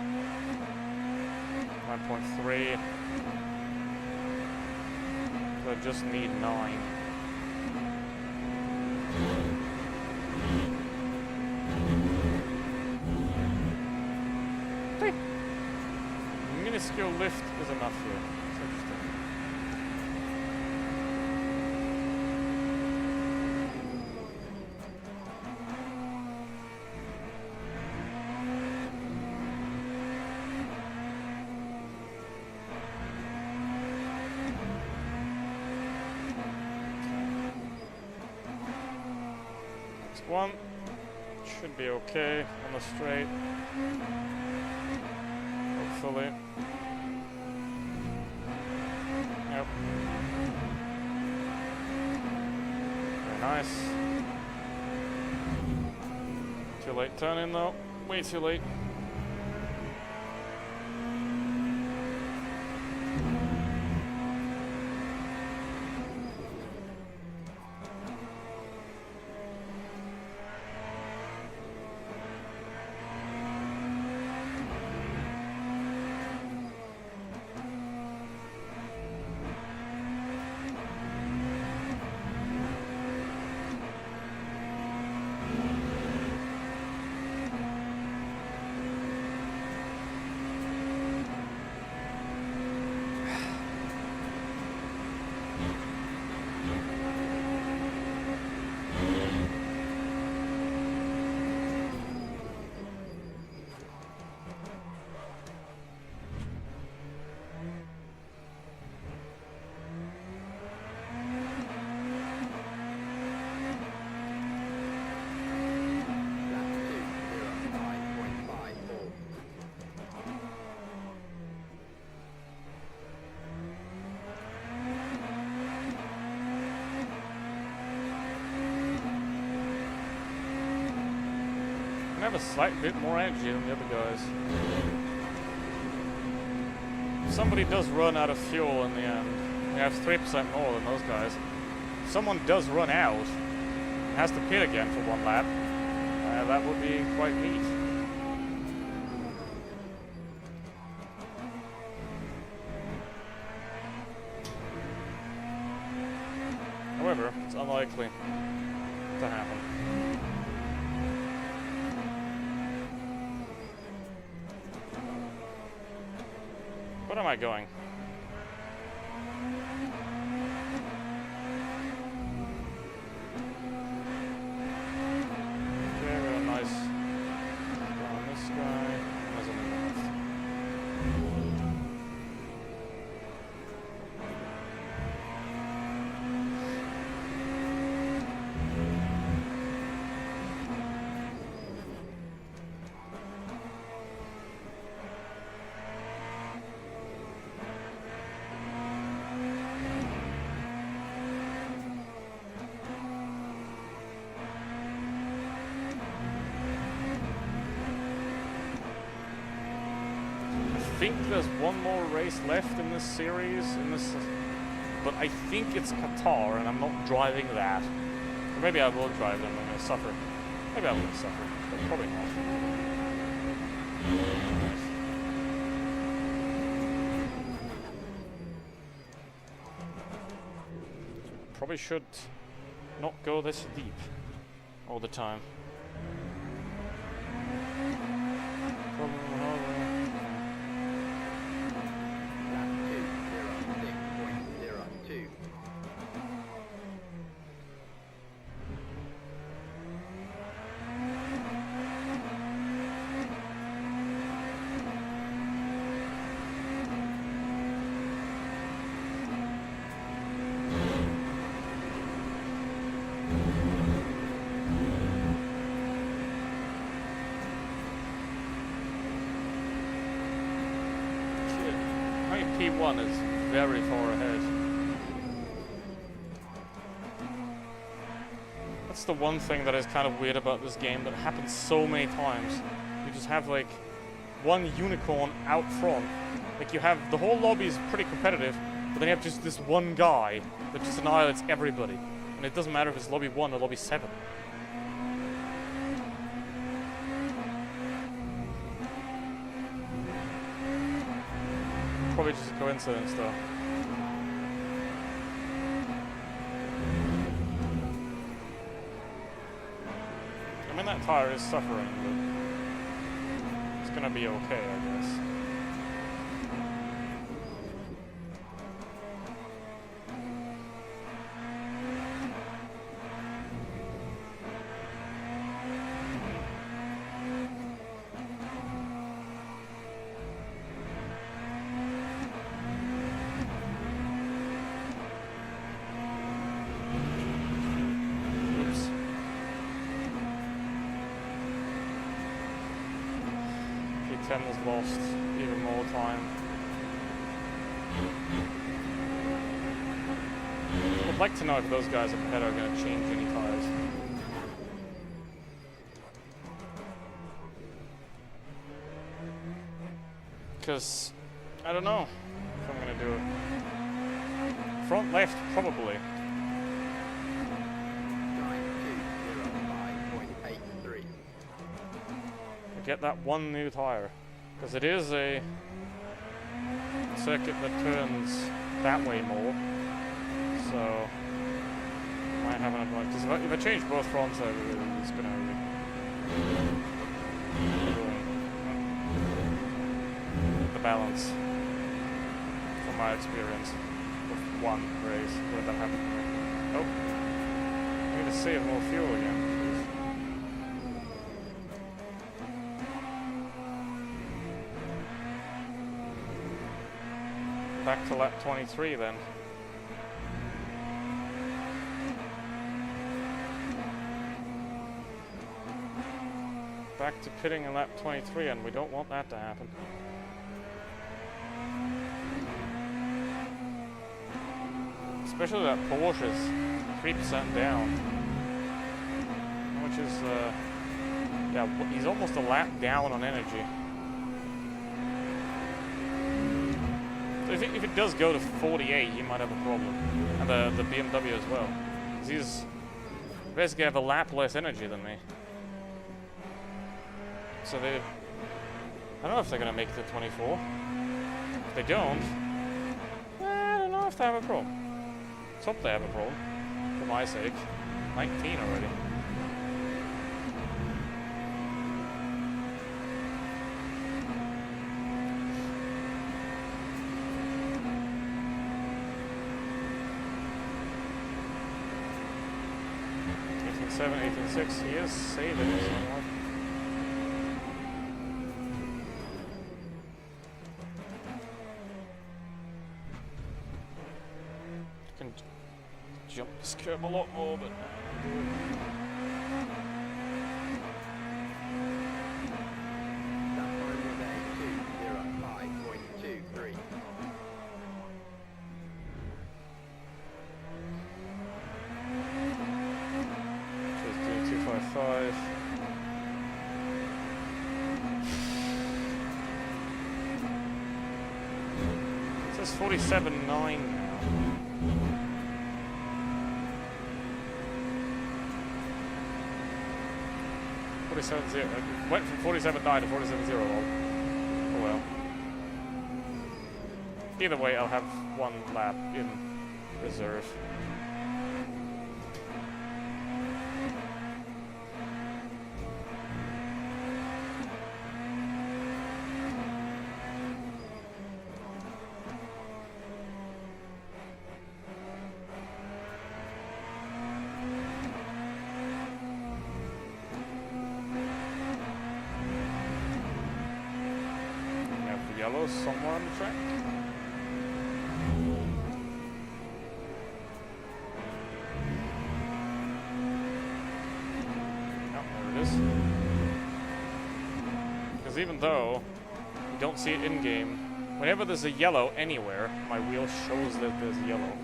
9.3. So I just need 9. Hey. Minuscule lift is enough here. It's interesting. One should be okay on the straight. Hopefully. Yep. Very nice. Too late turning though. Way too late. I have a slight bit more energy than the other guys. If somebody does run out of fuel in the end, we have 3% more than those guys. If someone does run out and has to pit again for one lap, that would be quite neat. However, it's unlikely to happen. What am I going? Okay, we got a nice on this guy. There's only one left. I think there's one more race left in this series, but I think it's Qatar, and I'm not driving that. Or maybe I will drive them. I'm going to suffer. Maybe I will suffer, but probably not. Probably should not go this deep all the time. P1 is very far ahead. That's the one thing that is kind of weird about this game that happens so many times. You just have like one unicorn out front. Like you have the whole lobby is pretty competitive, but then you have just this one guy that just annihilates everybody. And it doesn't matter if it's lobby 1 or lobby 7. Probably just a coincidence though. I mean, that tire is suffering, but it's gonna be okay, I guess. Ten was lost even more time. I'd like to know if those guys up ahead are going to change any tires. Because I don't know if I'm going to do it. Front left, probably. 9205.83. Get that one new tire, because it is a circuit that turns that way more, so might have an advantage. Because if I change both fronts, it's gonna ruin the balance, from my experience with one race where that happened to me. Oh, I need to save more fuel again. Back to lap 23 then. Back to pitting in lap 23, and we don't want that to happen. Especially that Porsche is 3% down. Which is, yeah, he's almost a lap down on energy. If it does go to 48, he might have a problem. And the BMW as well. 'Cause he's basically have a lap less energy than me. So they... I don't know if they're going to make it to 24. If they don't... I don't know if they have a problem. Let's hope they have a problem. For my sake. 19 already. Seven, 18.6, he is saving somewhat. Can jump this curb a lot more, but That time was a 205.23. just do 255. It says 47.9 now. Went from 47.9 to 47.0. Oh well. Either way, I'll have one lap in reserve. Yellow somewhere on the track. Oh, there it is. Because even though you don't see it in game, whenever there's a yellow anywhere, my wheel shows that there's yellow.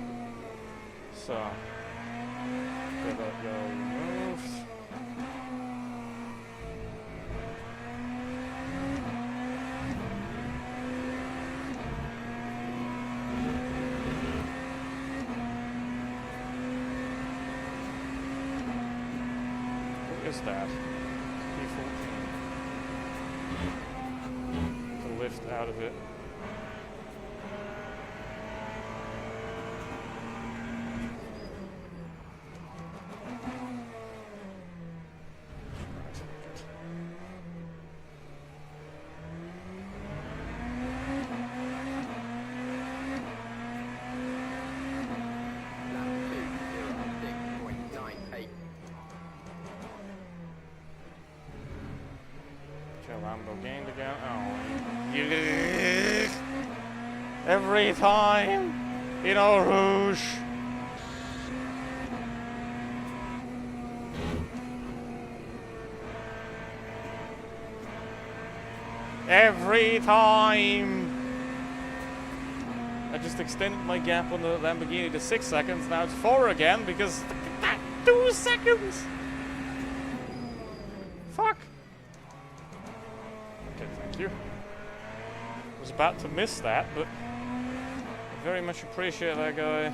So, get that yellow. is that? P14. The lift out of it. Lap 206.98. Okay, Lambo gained again. Oh, every time in Eau Rouge. Every time. I just extended my gap on the Lamborghini to 6 seconds. Now it's 4 again because 2 seconds. Fuck. Okay, thank you. Was about to miss that, but I very much appreciate that guy.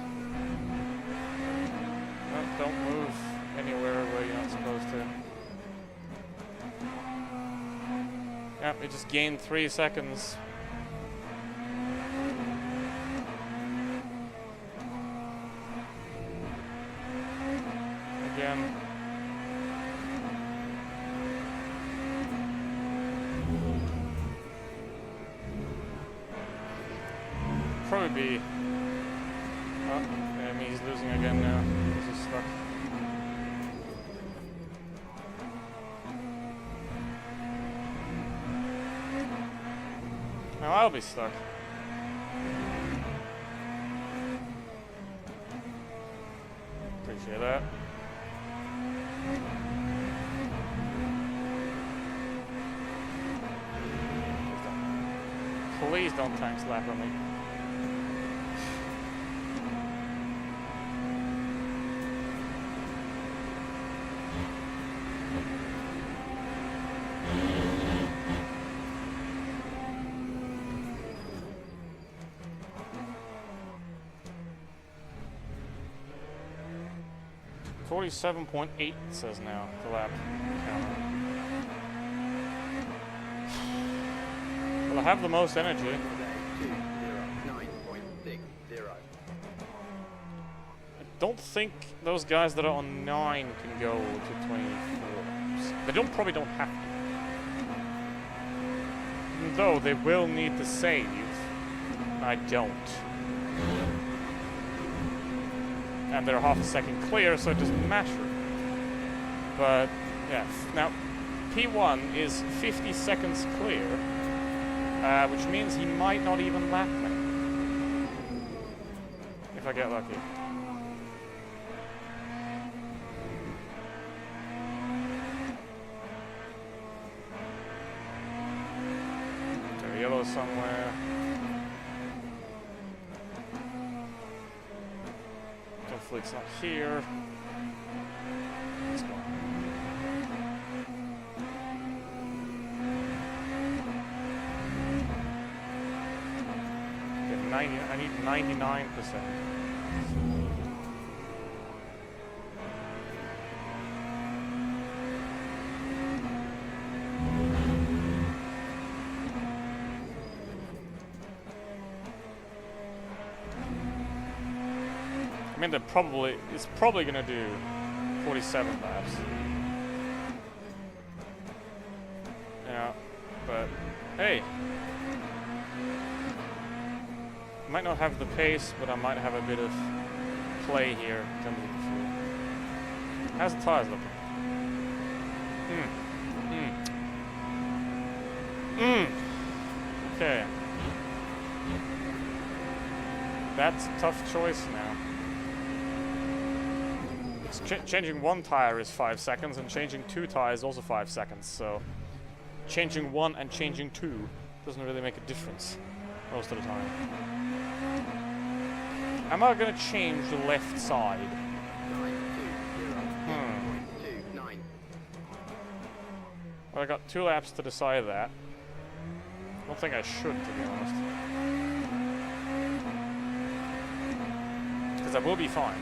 Oh, don't move anywhere where you're not supposed to. Yep, it just gained 3 seconds. Again. Probably be. Oh, yeah, he's losing again now. He's just stuck. Now I'll be stuck. Appreciate that. Please don't time slap on me. .8 says now, the lap counter. Well, I have the most energy. 209.60. I don't think those guys that are on 9 can go to 24. They probably don't have to. Even though they will need to save. I don't. And they're half a second clear, so it doesn't matter. But, yeah. Now, P1 is 50 seconds clear, which means he might not even lap me. If I get lucky. There's yellow somewhere. Hopefully it's not here. Let's go. Okay, 90, I need 99%. I mean, it's probably gonna do 47 laps. Yeah, but hey, I might not have the pace, but I might have a bit of play here in terms of the fuel. How's the tires looking? Okay. That's a tough choice now. Changing one tire is 5 seconds, and changing 2 tires is also 5 seconds, so changing 1 and changing 2 doesn't really make a difference most of the time. Am I going to change the left side? 920.29. Well, I got 2 laps to decide that. I don't think I should, to be honest. Because I will be fine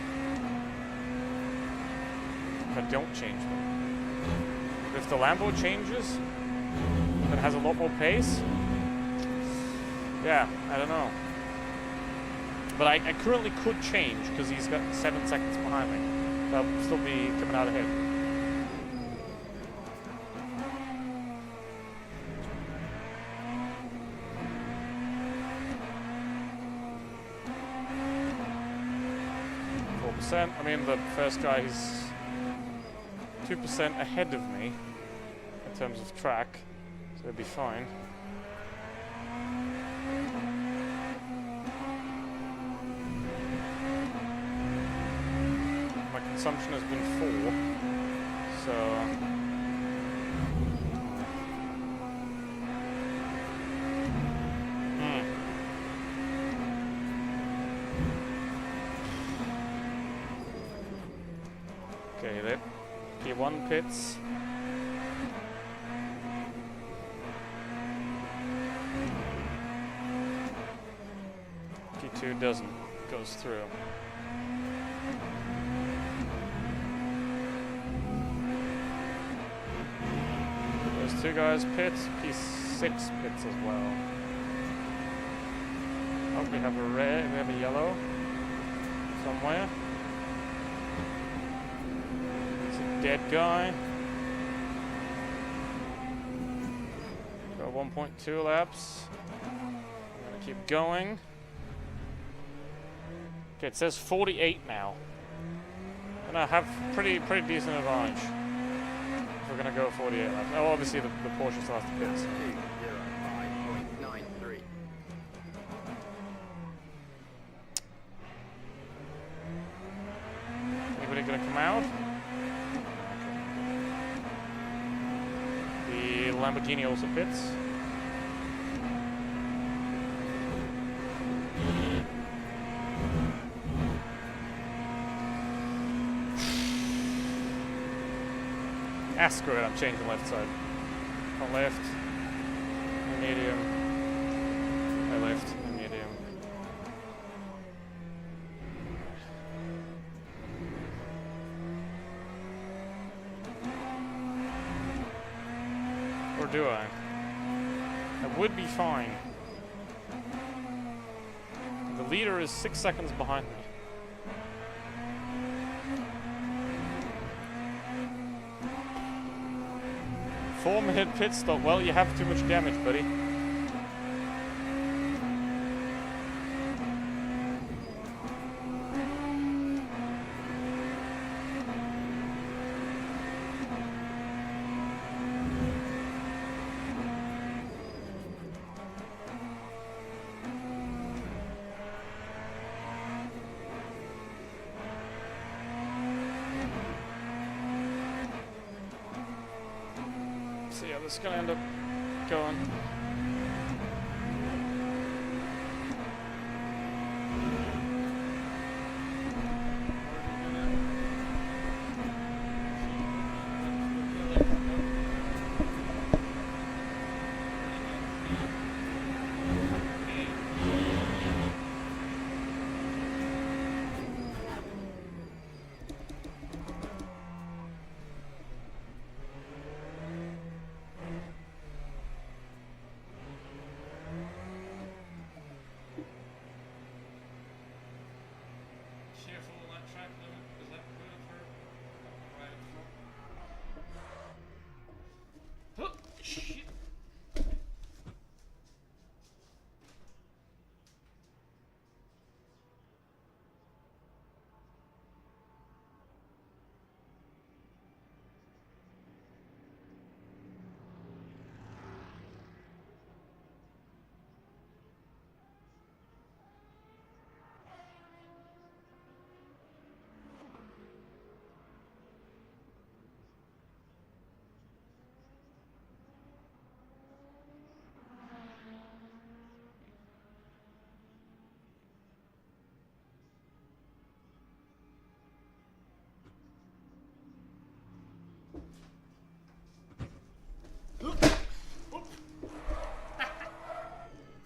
if I don't change them. if the Lambo changes and has a lot more pace, yeah, I don't know. But I currently could change because he's got 7 seconds behind me. So I'll still be coming out ahead. I mean, the first guy is 2% ahead of me in terms of track, so it'll be fine. My consumption has been 4, so... Okay, there. P1 pits. P2 doesn't. Goes through. Those 2 guys pit. P6 pits as well. Oh, we have a red, we have a yellow somewhere. Dead guy. Got 1.2 laps. I'm gonna keep going. Okay, it says 48 now. And I have pretty decent advantage. If we're gonna go 48 laps. Oh, obviously the Porsche still has to pit. 205.93. Anybody gonna come out? The Lamborghini also pits. Ah, screw it, I'm changing left side. On left, medium. My left, medium. Or do I? I would be fine. The leader is 6 seconds behind me. Four-minute pit stop. Well, you have too much damage, buddy. See how this is gonna end up going.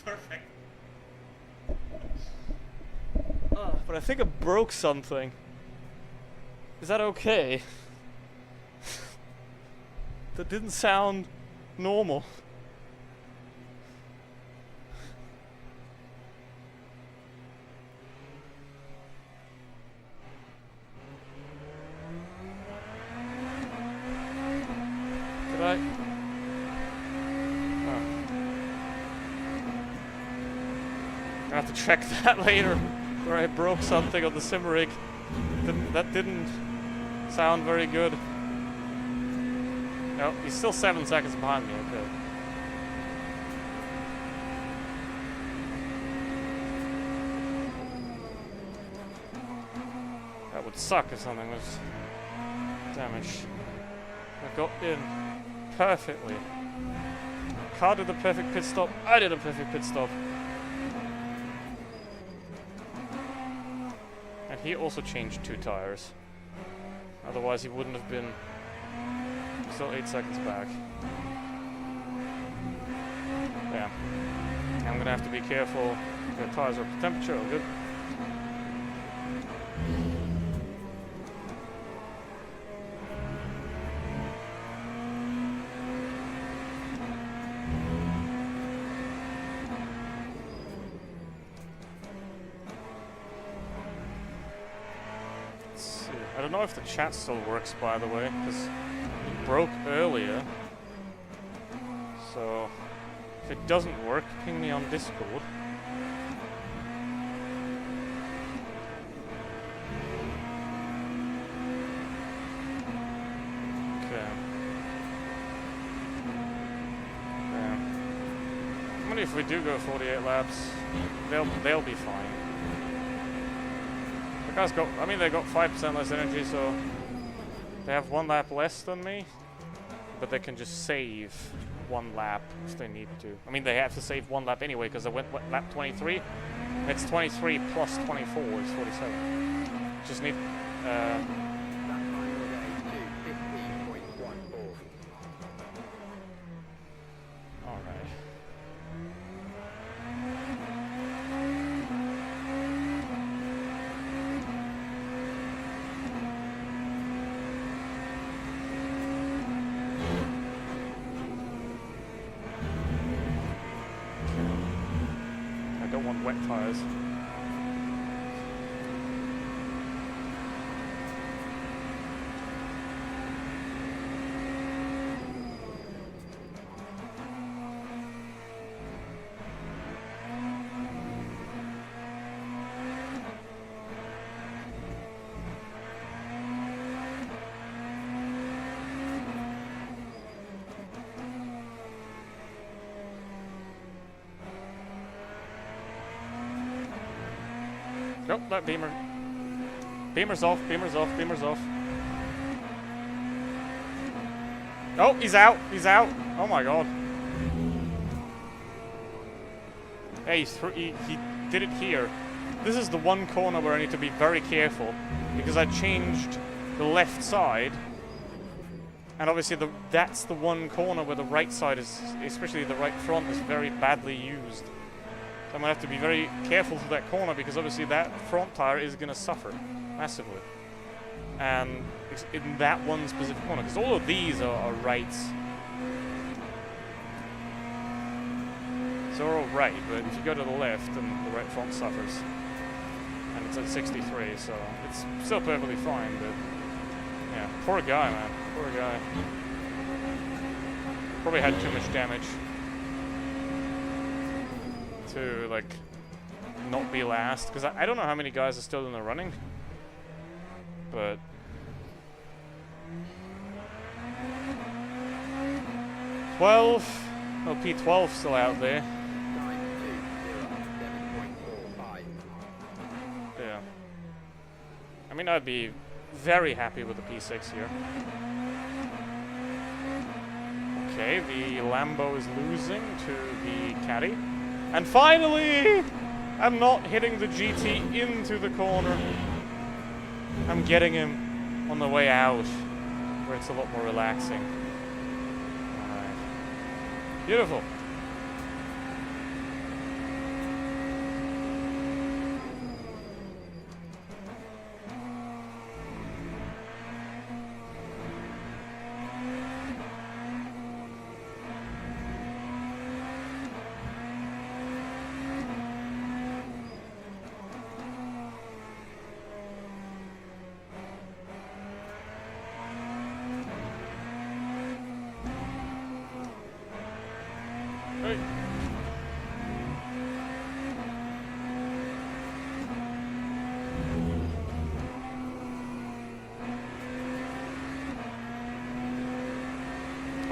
Perfect. But I think I broke something. Is that okay? That didn't sound normal. Did I? Oh. I have to check that later, where I broke something on the sim rig. That didn't sound very good. No, he's still 7 seconds behind me, okay. That would suck if something was damaged. I got in perfectly. Car did the perfect pit stop, I did a perfect pit stop. And he also changed 2 tires. Otherwise he wouldn't have been still 8 seconds back. Yeah. I'm gonna have to be careful. The tires are up to temperature, all good. Let's see. I don't know if the chat still works, by the way, because it broke earlier. So if it doesn't work, ping me on Discord. Okay. Yeah. I wonder if we do go 48 laps, they'll be fine. The guys got, I mean, they got 5% less energy, so they have 1 lap less than me, but they can just save 1 lap if they need to. I mean, they have to save 1 lap anyway because they went lap 23. It's 23 plus 24 is 47. Just need. That time will go to 15.14. All right. I don't want wet tires. Nope, that beamer. Beamer's off, beamer's off, beamer's off. Oh, he's out, he's out. Oh my god. Hey, he did it here. This is the one corner where I need to be very careful because I changed the left side. And obviously that's the one corner where the right side is, especially the right front, is very badly used. So I'm going to have to be very careful for that corner because obviously that front tire is going to suffer massively. And it's in that one specific corner, because all of these are rights. So they're all right, but if you go to the left, then the right front suffers. And it's at 63, so it's still perfectly fine, but yeah, poor guy, man, poor guy. Probably had too much damage to like not be last, because I don't know how many guys are still in the running, but P12 still out there. 920.7.45. Yeah, I mean, I'd be very happy with the P6 here. Okay, the Lambo is losing to the Caddy. And finally, I'm not hitting the GT into the corner. I'm getting him on the way out, where it's a lot more relaxing. Alright. Beautiful.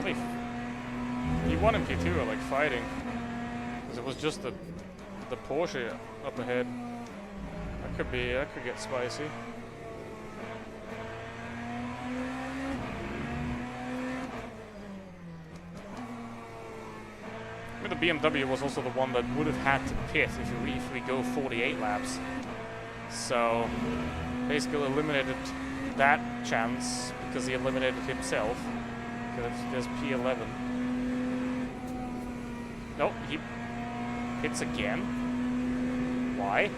Probably P1 and P2 are like fighting. Because it was just the Porsche up ahead. That could get spicy. I mean, the BMW was also the one that would have had to pit if we go 48 laps. So basically eliminated that chance because he eliminated himself. Because there's P11. Nope, he hits again. Why?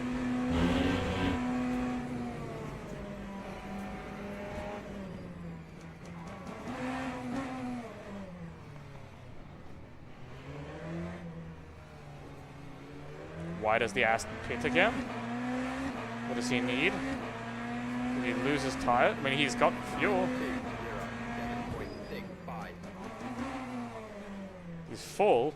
Why does the Aston pit again? What does he need? Did he lose his tire? I mean, he's got fuel. 7.65. He's full.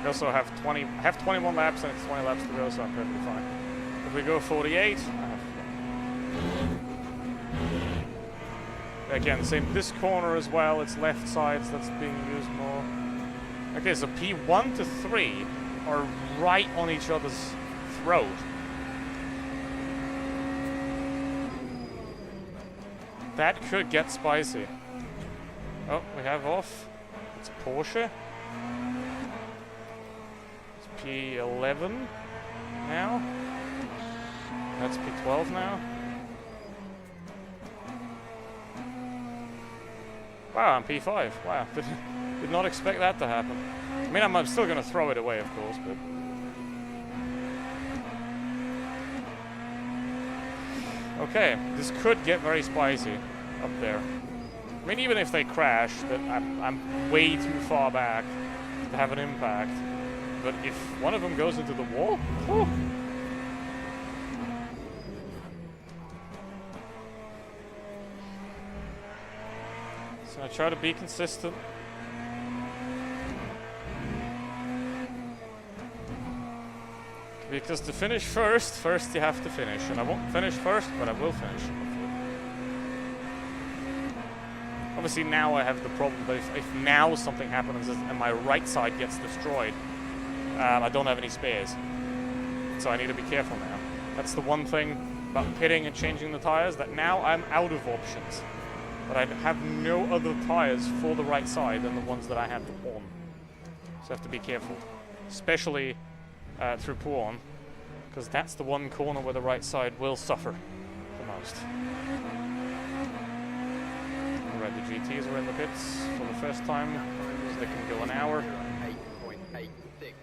We also have 21 laps and it's 20 laps to go, so I'm perfectly fine. If we go 48, again, same this corner as well, it's left sides that's being used more. Okay, so P1 to 3 are right on each other's throat. That could get spicy. Oh, we have off. It's Porsche. It's P11 now. That's P12 now. Wow, I'm P5. Wow, did not expect that to happen. I mean, I'm still going to throw it away, of course, but... Okay, this could get very spicy up there. I mean, even if they crash, that I'm way too far back to have an impact. But if one of them goes into the wall, whew. So I try to be consistent. Because to finish first you have to finish. And I won't finish first, but I will finish. Obviously now I have the problem that if now something happens and my right side gets destroyed, I don't have any spares. So I need to be careful now. That's the one thing about pitting and changing the tires, that now I'm out of options. But I have no other tires for the right side than the ones that I have on. So I have to be careful. Especially through Pouhon, because that's the one corner where the right side will suffer the most. Alright, the GTs are in the pits for the first time, so they can go an hour. 8.86.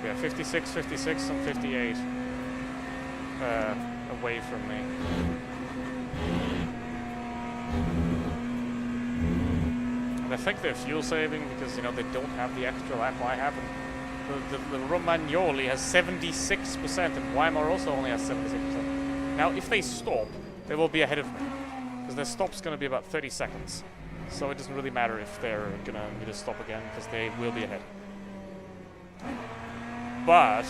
Yeah, 56, 56, and 58 away from me. And I think they're fuel saving because, you know, they don't have the extra lap I have. And the Romagnoli has 76% and Weimar also only has 76%. Now, if they stop, they will be ahead of me. Because their stop's going to be about 30 seconds. So it doesn't really matter if they're going to need to stop again, because they will be ahead. But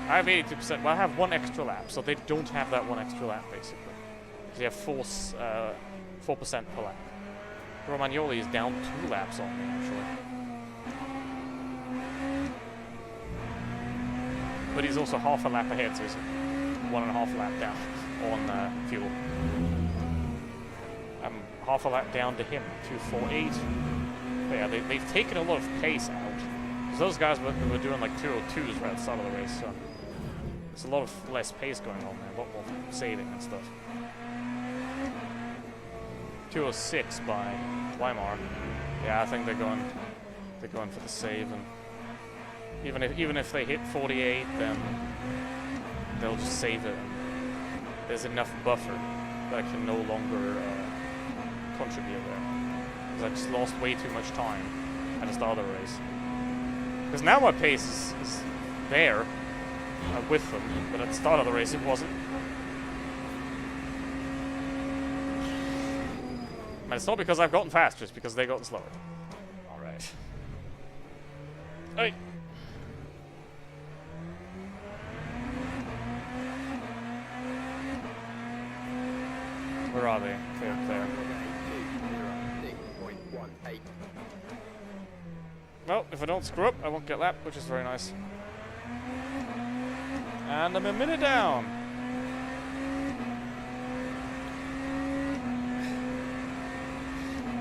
I have 82%. Well, I have one extra lap, so they don't have that one extra lap, basically. They have 4% per lap. Romagnoli is down 2 laps on me, actually. But he's also half a lap ahead, so he's 1.5 lap down on fuel. I'm half a lap down to him, 2:48. But yeah, they've taken a lot of pace out. Because those guys were doing like 2:02s right at the start of the race, so there's a lot of less pace going on there, a lot more saving and stuff. 2:06 by Weimar. Yeah, I think they're going for the save, and even if they hit 48, then they'll just save it. There's enough buffer that I can no longer contribute there, because I just lost way too much time at the start of the race. Because now my pace is there with them, but at the start of the race it wasn't. it's not because I've gotten faster, it's because they've gotten slower. Alright. Hey! Where are they? Okay, up there. 6.18. Well, if I don't screw up, I won't get lapped, which is very nice. And I'm a minute down.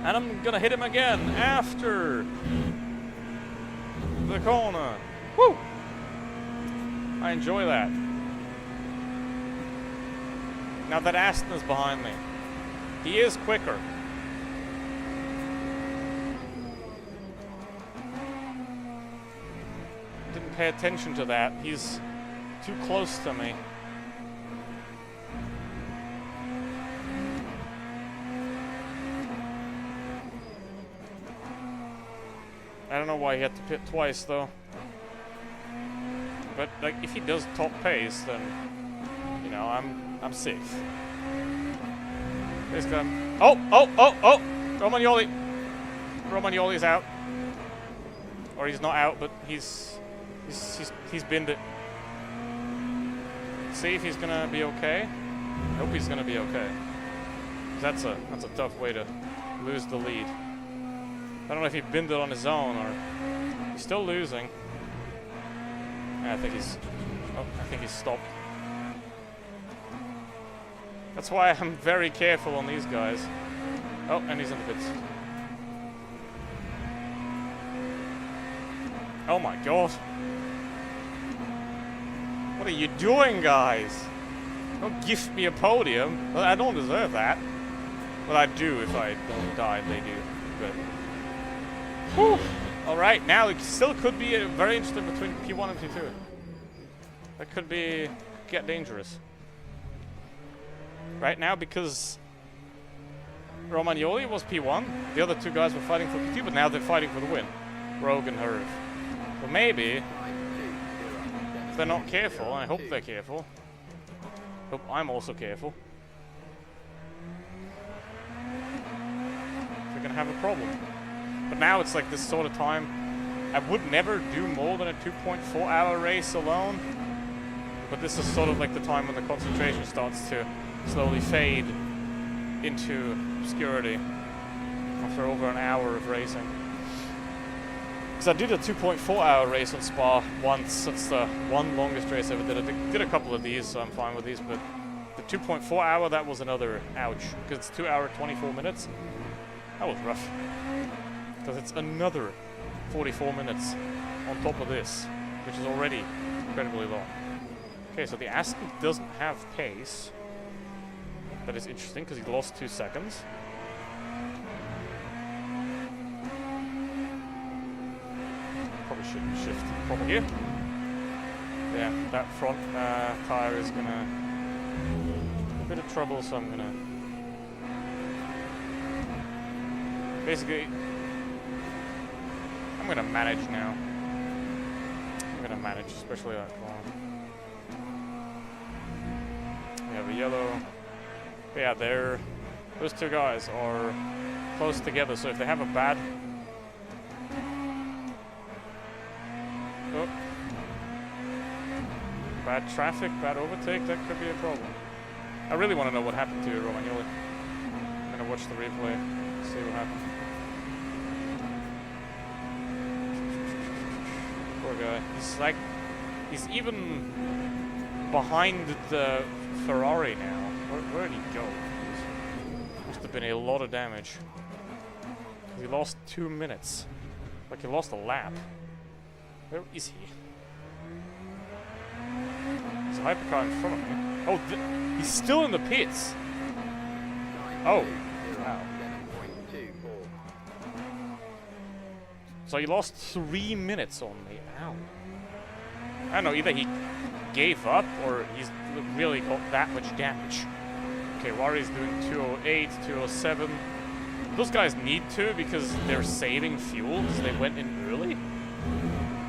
And I'm gonna hit him again after the corner. Woo! I enjoy that. Now that Aston is behind me, he is quicker. Didn't pay attention to that. He's too close to me. I don't know why he had to pit twice though. But like, if he does top pace, then you know I'm safe. This guy. Oh! Romagnoli. Romagnoli's out, or he's not out, but he's binned it. See if he's gonna be okay. I hope he's gonna be okay. 'Cause that's a tough way to lose the lead. I don't know if he binned it on his own or he's still losing. Yeah, I think he's stopped. That's why I'm very careful on these guys. Oh, and he's in the pits. Oh my god. What are you doing, guys? Don't gift me a podium. Well, I don't deserve that. Well, I do if I don't die, they do. But whew. Alright, now it still could be very interesting between P1 and P2. That could get dangerous. Right now, because Romagnoli was P1, the other two guys were fighting for P2, but now they're fighting for the win. Rogue and Herv. So maybe, if they're not careful, and I hope they're careful, hope I'm also careful, we're gonna have a problem. But now it's like this sort of time. I would never do more than a 2.4 hour race alone. But this is sort of like the time when the concentration starts to slowly fade into obscurity after over an hour of racing. Because I did a 2.4 hour race on Spa once. That's the one longest race I ever did. I did a couple of these, so I'm fine with these. But the 2.4 hour, that was another ouch. Because it's 2 hours, 24 minutes. That was rough. Because it's another 44 minutes on top of this, which is already incredibly long. Okay, so the Aston doesn't have pace. That is interesting because he lost 2 seconds. Probably should shift proper gear. Yeah, that front tire is gonna a bit of trouble, so I'm gonna basically. I'm gonna manage now. I'm gonna manage, especially that corner. We have a yellow. But yeah, those two guys are close together, so if they have a bad... Oh. Bad traffic, bad overtake, that could be a problem. I really want to know what happened to Romagnoli. I'm gonna watch the replay, see what happened. Poor guy. He's even behind the Ferrari now. Where did he go? Must have been a lot of damage. He lost 2 minutes. Like he lost a lap. Where is he? There's a hypercar in front of me. Oh, he's still in the pits. Oh, wow. So he lost 3 minutes on me. Ow. I don't know, either he gave up or he's really got that much damage. Okay, Wari's doing 208, 207. Those guys need to because they're saving fuel because they went in early.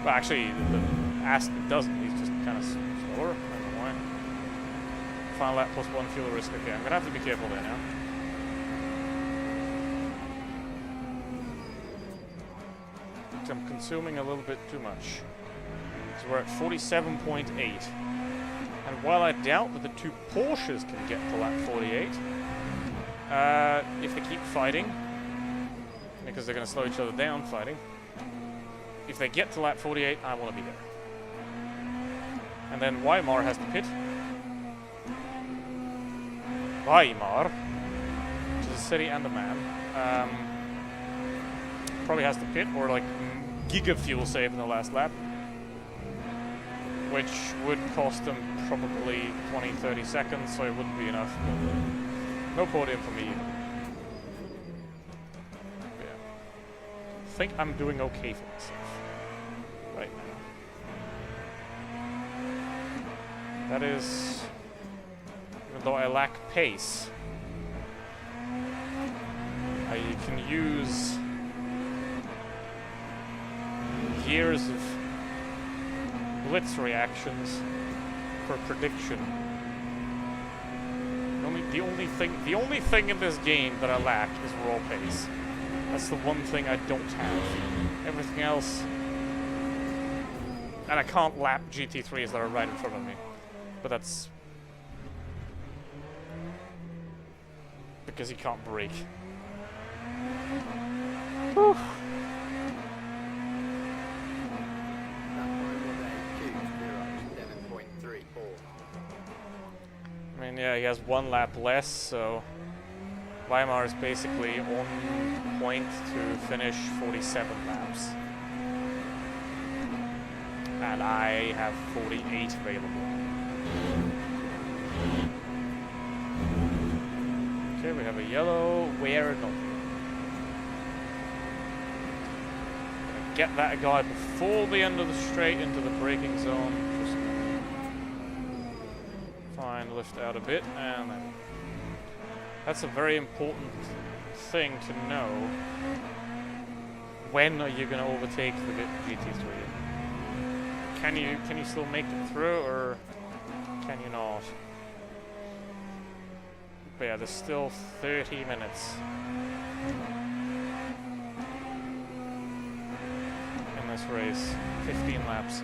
Well, actually, the Aston doesn't. He's just kind of slower. I don't know why. Final lap plus 1 fuel risk. Okay, I'm going to have to be careful there now. fact, I'm consuming a little bit too much. So we're at 47.8. And while I doubt that the two Porsches can get to lap 48, if they keep fighting, because they're going to slow each other down fighting, if they get to lap 48, I want to be there. And then Weimar has to pit. Weimar, which is a city and a man, probably has to pit or like giga fuel save in the last lap, which would cost them probably 20-30 seconds, so it wouldn't be enough. No podium for me either. Yeah. I think I'm doing okay for myself right now. That is, even though I lack pace, I can use years of blitz reactions for prediction. The only thing in this game that I lack is raw pace. That's the one thing I don't have. Everything else, and I can't lap GT3s that are right in front of me. But that's because he can't brake. Whew. That time was a 2:07.34. I mean, yeah, he has one lap less, so Weimar is basically on point to finish 47 laps. And I have 48 available. Okay, we have a yellow. Where not? Gonna get that guy before the end of the straight into the braking zone. Just fine, lift out a bit, and then that's a very important thing to know. When are you gonna overtake the GT3? Can you still make it through, or can you not? But yeah, there's still 30 minutes in this race. 15 laps.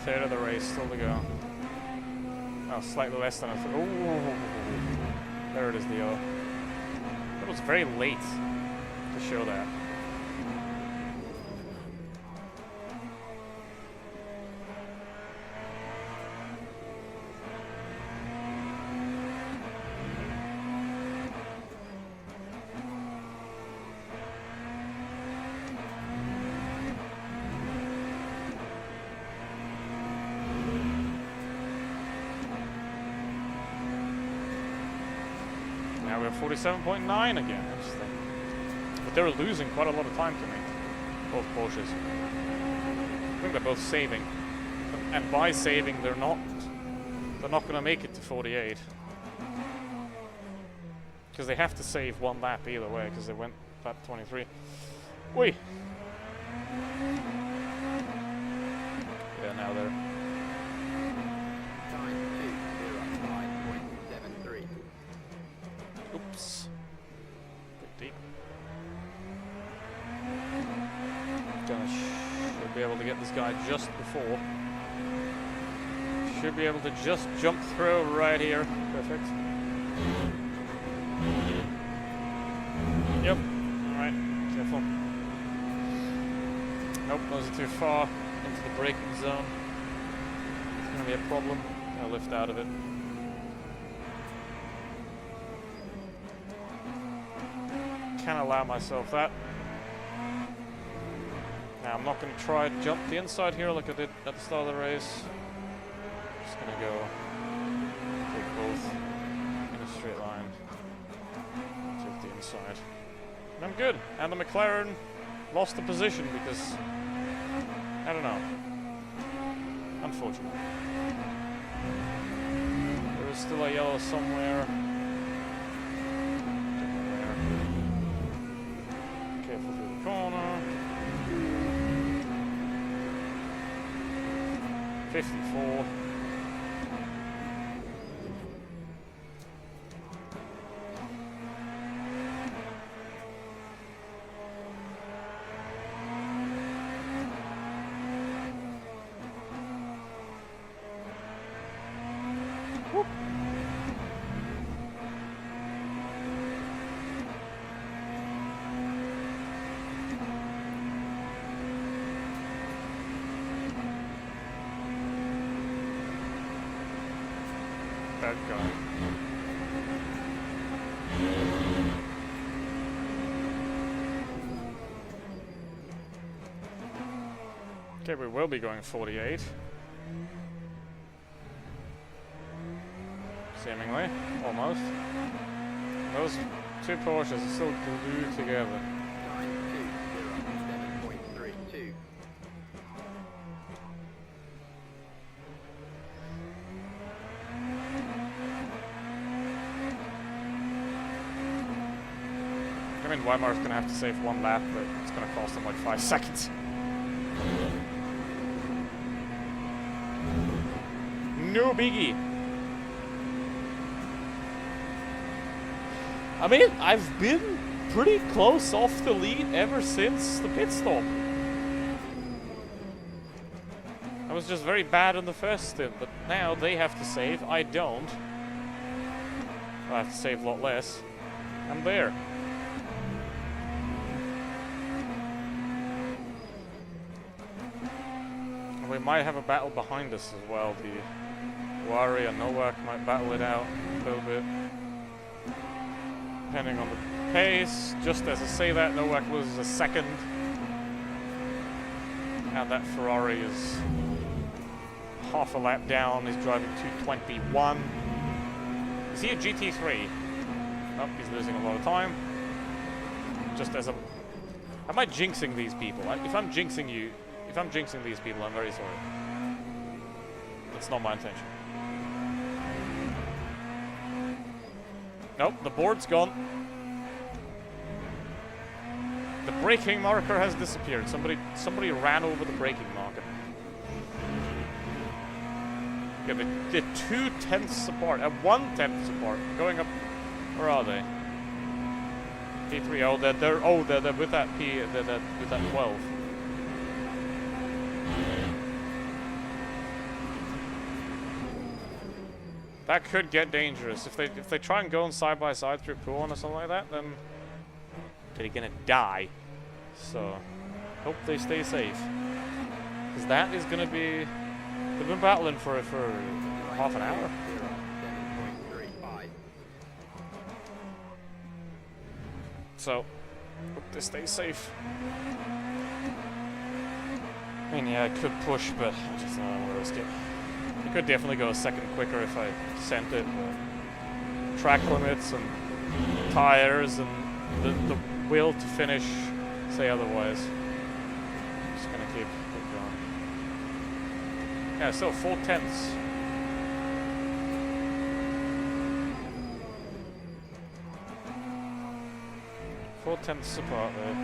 Third of the race still to go. Oh, slightly less than a third. Ooh, there it is, the yellow. It was very late to show that. Now we're 47.9 again. Interesting. But they're losing quite a lot of time to me. Both Porsches. I think they're both saving. And by saving, they're not going to make it to 48. Because they have to save one lap either way, because they went lap 23. Oi! Yeah, now they're... Time 2:05.73. Oops. Bit deep. Should be able to get this guy just before. Should be able to just jump through right here. Perfect. Yep. Alright. Careful. Nope, those are too far into the braking zone. It's gonna be a problem. I'll lift out of it. Can't allow myself that. Now I'm not going to try to jump the inside here like I did at the start of the race. Just going to go take both in a straight line. Take the inside. And I'm good. And the McLaren lost the position because, I don't know. Unfortunate. There is still a yellow somewhere. Careful through the corner. 54. start going. Okay, we will be going 48. Seemingly. Almost. Those two Porsches are still glued together. 920, 7.32. I mean, Weimar's gonna have to save one lap, but it's gonna cost him like 5 seconds. No biggie. I mean, I've been pretty close off the lead ever since the pit stop. I was just very bad in the first stint, but now they have to save. I don't. I have to save a lot less. I'm there. We might have a battle behind us as well. The Wari and Nowak might battle it out a little bit. Depending on the pace. Just as I say that, Nowak loses a second. And that Ferrari is half a lap down. He's driving 221. Is he a GT3? Nope, he's losing a lot of time. Just as a... Am I jinxing these people? If I'm jinxing you... If I'm jinxing these people, I'm very sorry. That's not my intention. Nope, the board's gone. The braking marker has disappeared. Somebody ran over the braking marker. Yeah, they're 2/10 apart, 1/10 apart. Going up, where are they? P3. Oh, they're with that with that 12. That could get dangerous. If they try and go on side by side through Poon or something like that, then they're gonna die. So hope they stay safe. Because that is gonna be... They've been battling for half an hour. 7.35. So hope they stay safe. I mean, yeah, I could push, but I just don't want to risk it. I could definitely go a second quicker if I sent it, but track limits and tires and the will to finish say otherwise. Just gonna keep going. Yeah, so 4/10. Apart there.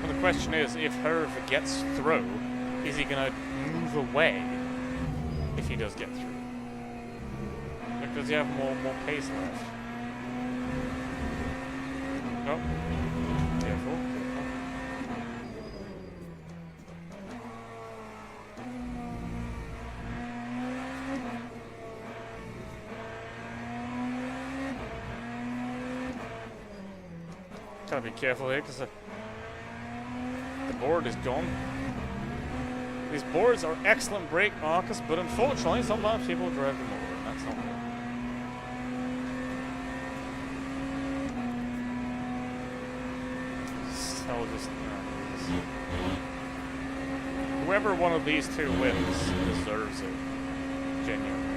The question is, if Herv gets through, is he gonna move away if he does get through? Like, does he have more pace left? Oh, careful. Gotta be careful here, because the board is gone. These boards are excellent brake markers, but unfortunately sometimes people drive them over, and that's not good. So just, whoever one of these two wins deserves it. Genuinely.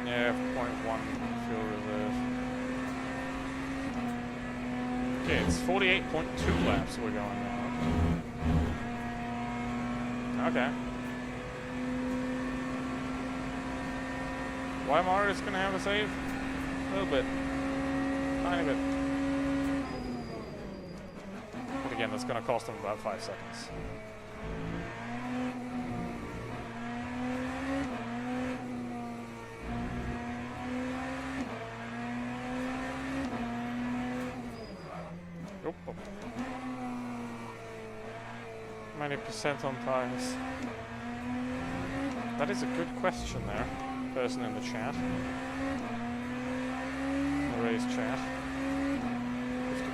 Yeah, 0.1 fuel reserve. Okay, it's 48.2 laps we're going now. Okay. Why Marius gonna have a save? A little bit. Tiny bit. But again, that's gonna cost him about 5 seconds. Oop, oop. How many percent on tires? That is a good question there. Person in the chat. The race chat.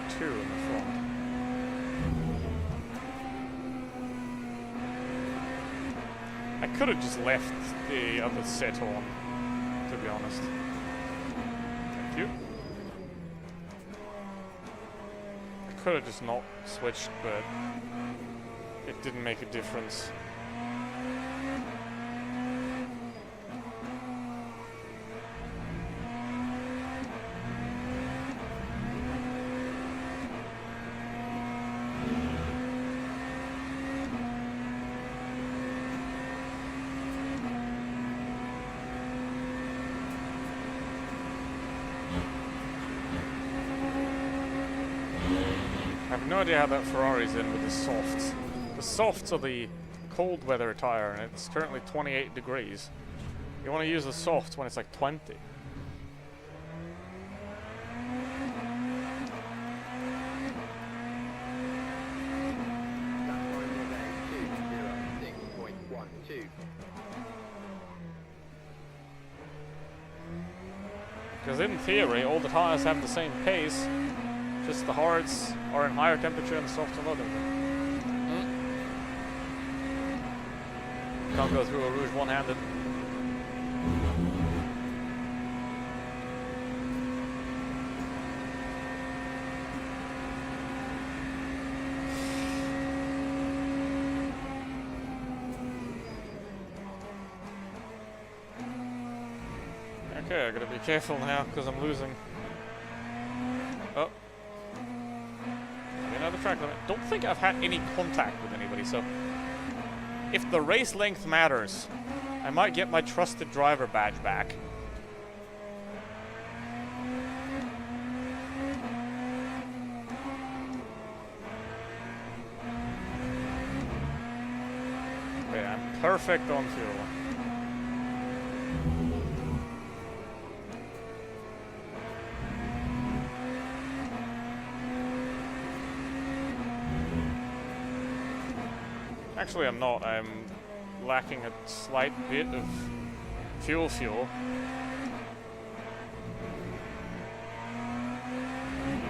52 in the front. I could have just left the other set on, to be honest. Thank you. I could have just not switched, but it didn't make a difference. I have no idea how that Ferrari's in with the softs. The softs are the cold weather tire, and it's currently 28 degrees. You want to use the softs when it's like 20. That time was a 206.12. Because in theory, all the tires have the same pace, just the hards are in higher temperature and the softs are lower. Can't go through a Rouge one-handed. Okay, I gotta be careful now because I'm losing. Oh. Another track limit. Don't think I've had any contact with anybody, so if the race length matters, I might get my trusted driver badge back. Okay, I'm perfect on fuel. Actually, I'm not. I'm lacking a slight bit of fuel.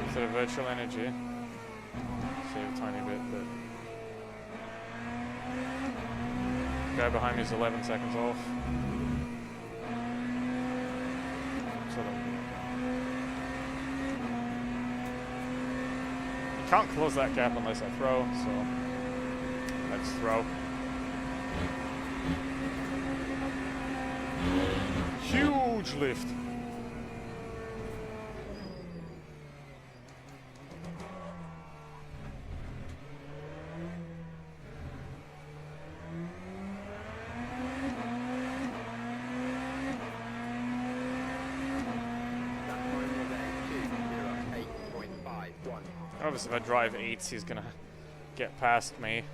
Instead of virtual energy. Save a tiny bit, but... guy behind me is 11 seconds off. So you can't close that gap unless I throw, so... let's throw. Huge lift. That time was a 208.51. Obviously, if I drive 8s, he's gonna get past me.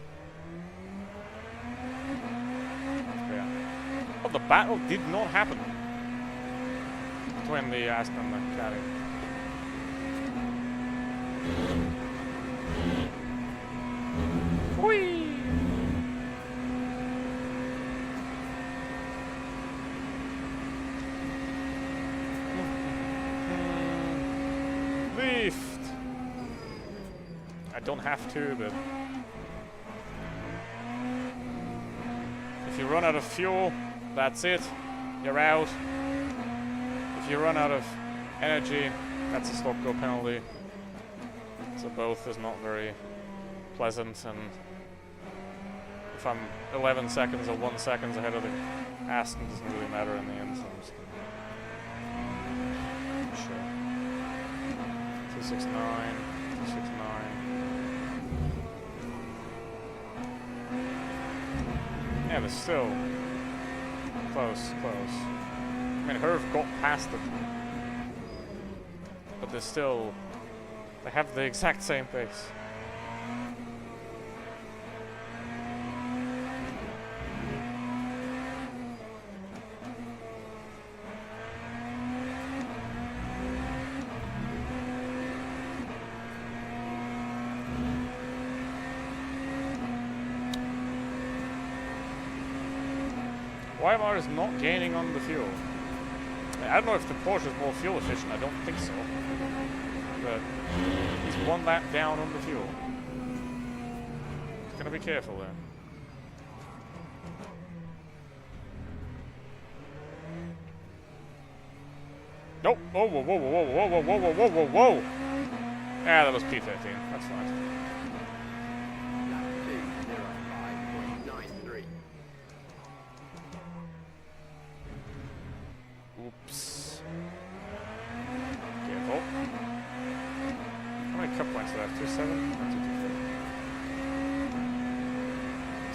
Oh, the battle did not happen between the Aston and the Caddy. Whee! Lift! I don't have to, but... if you run out of fuel, that's it. You're out. If you run out of energy, that's a stop-go penalty. So both is not very pleasant, and if I'm 11 seconds or 1 second ahead of the Aston, it doesn't really matter in the end. So I'm just gonna... sure. 269, 269. Yeah, but still close. I mean, Herv got past it. But they're still... They have the exact same pace. Weimar is not gaining on the fuel. I don't know if the Porsche is more fuel efficient, I don't think so. But he's one lap down on the fuel. Gotta be careful there. Nope. Whoa, whoa, whoa, whoa, whoa, whoa, whoa, whoa, whoa, whoa, whoa! Ah, that was P13. That's fine. Lap 2:05.93. Oops. Careful. How many cup points do I have? 2-7?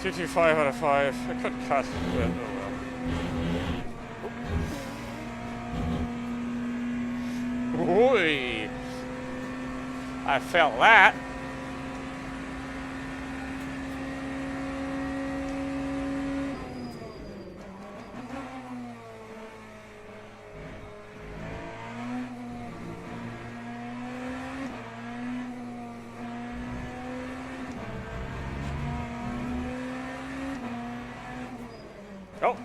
Or 2-2-5? 2-2-5 out of 5. I could cut, but oh well. Oi! I felt that. Oh!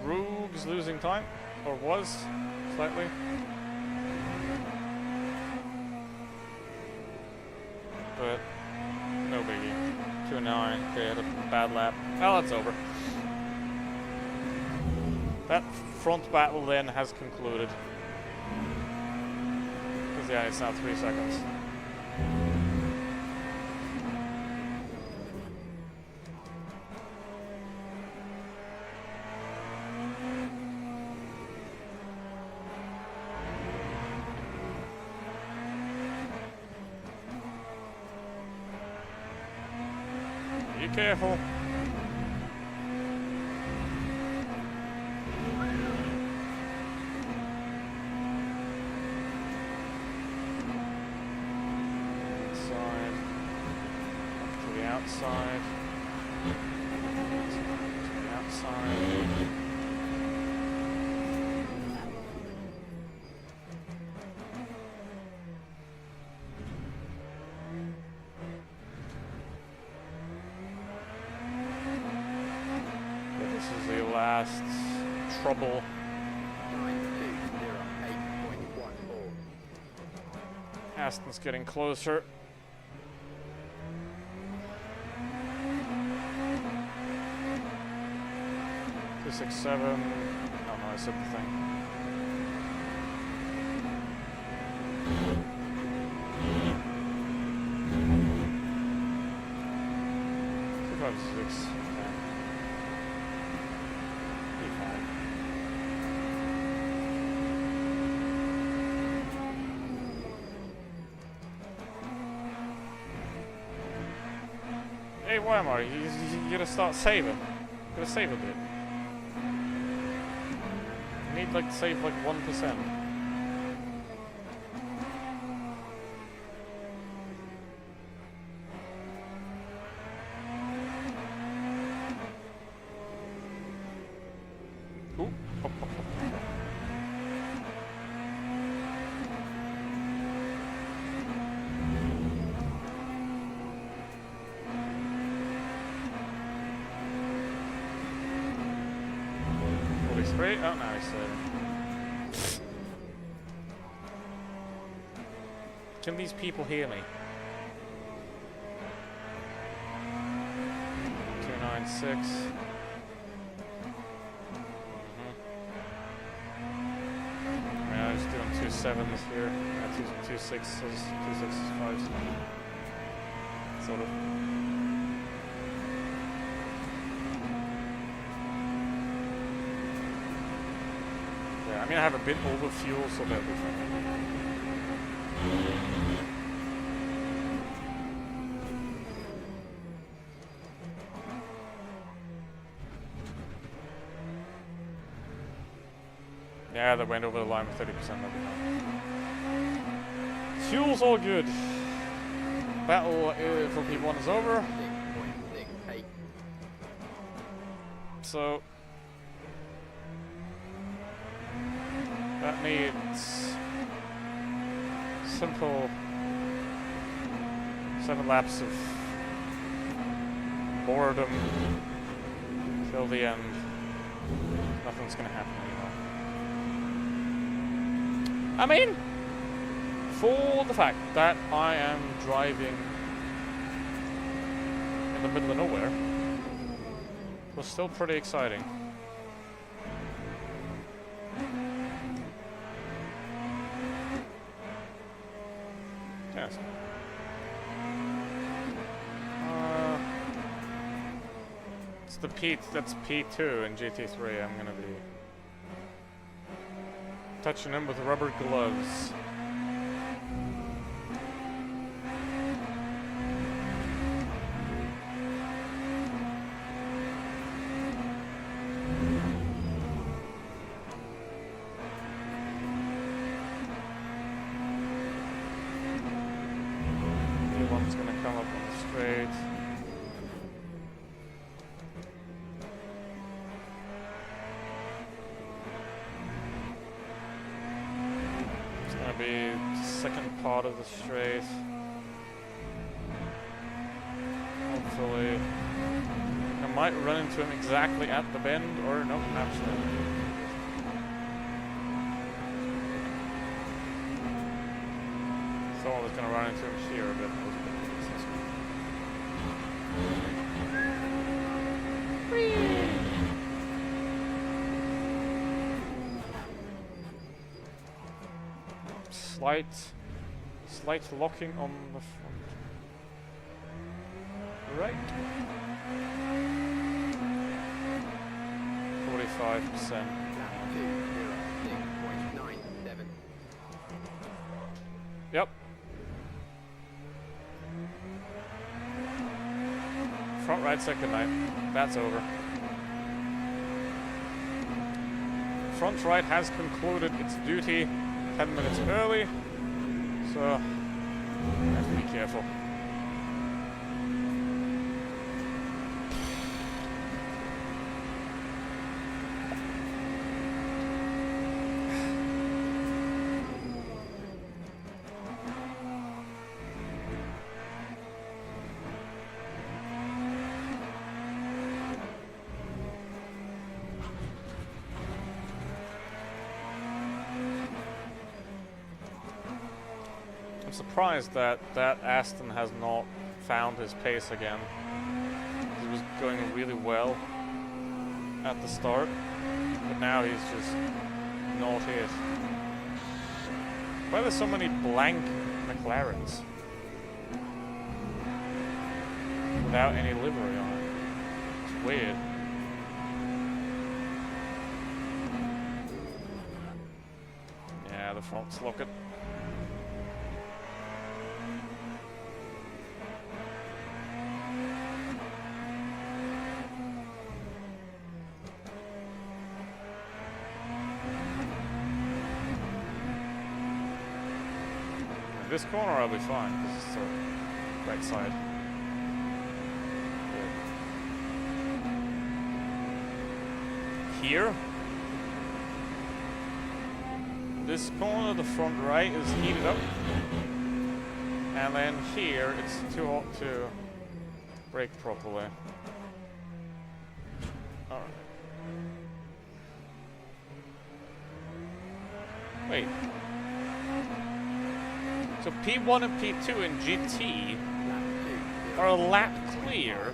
Roog's losing time, or was, slightly. But, no biggie. 2-9, okay, had a bad lap. Well, that's over. That front battle then has concluded. Because, yeah, it's now 3 seconds. Be careful. Inside. To the outside. To the outside. This is the last trouble. 9208.14. Aston's getting closer. Two, 6, 7. Oh no, I said the thing. Two, 5, 6. Hey, Weimar, you gotta start saving. You gotta save a bit. You need like to save like 1%. Ooh. Hop, hop, hop. Straight? Oh, no, he's Can these people hear me? 296. I mean, I was doing 2 7s here. 2 6s, 2 6s, 5s. Sort of. I mean, I have a bit over fuel, so that'll be fine. Yeah, they went over the line with 30%. That'll be fine. Fuel's all good. Battle for P1 is over. 6.68. So that needs simple 7 laps of boredom till the end. Nothing's gonna happen anymore. I mean, for the fact that I am driving in the middle of nowhere, it was still pretty exciting. Yes. It's the that's P2 in GT3. I'm gonna be touching him with rubber gloves. One's gonna come up on the straight. It's gonna be the second part of the straight. Hopefully, I might run into him exactly at the bend, or no, absolutely. Someone was gonna run into him here, but slight locking on the front. Right. 45%. 206.97. Yep. Front right second night. That's over. Front right has concluded its duty 10 minutes early, so I have to be careful. I'm surprised that Aston has not found his pace again. He was going really well at the start, but now he's just not it. Why are there so many blank McLarens without any livery on it? It's weird. Yeah, the front's looking. This corner I'll be fine, because it's the right side. Good. Here, this corner, the front right, is heated up. And then here, it's too hot to brake properly. Alright. Wait. So P1 and P2 in GT are a lap clear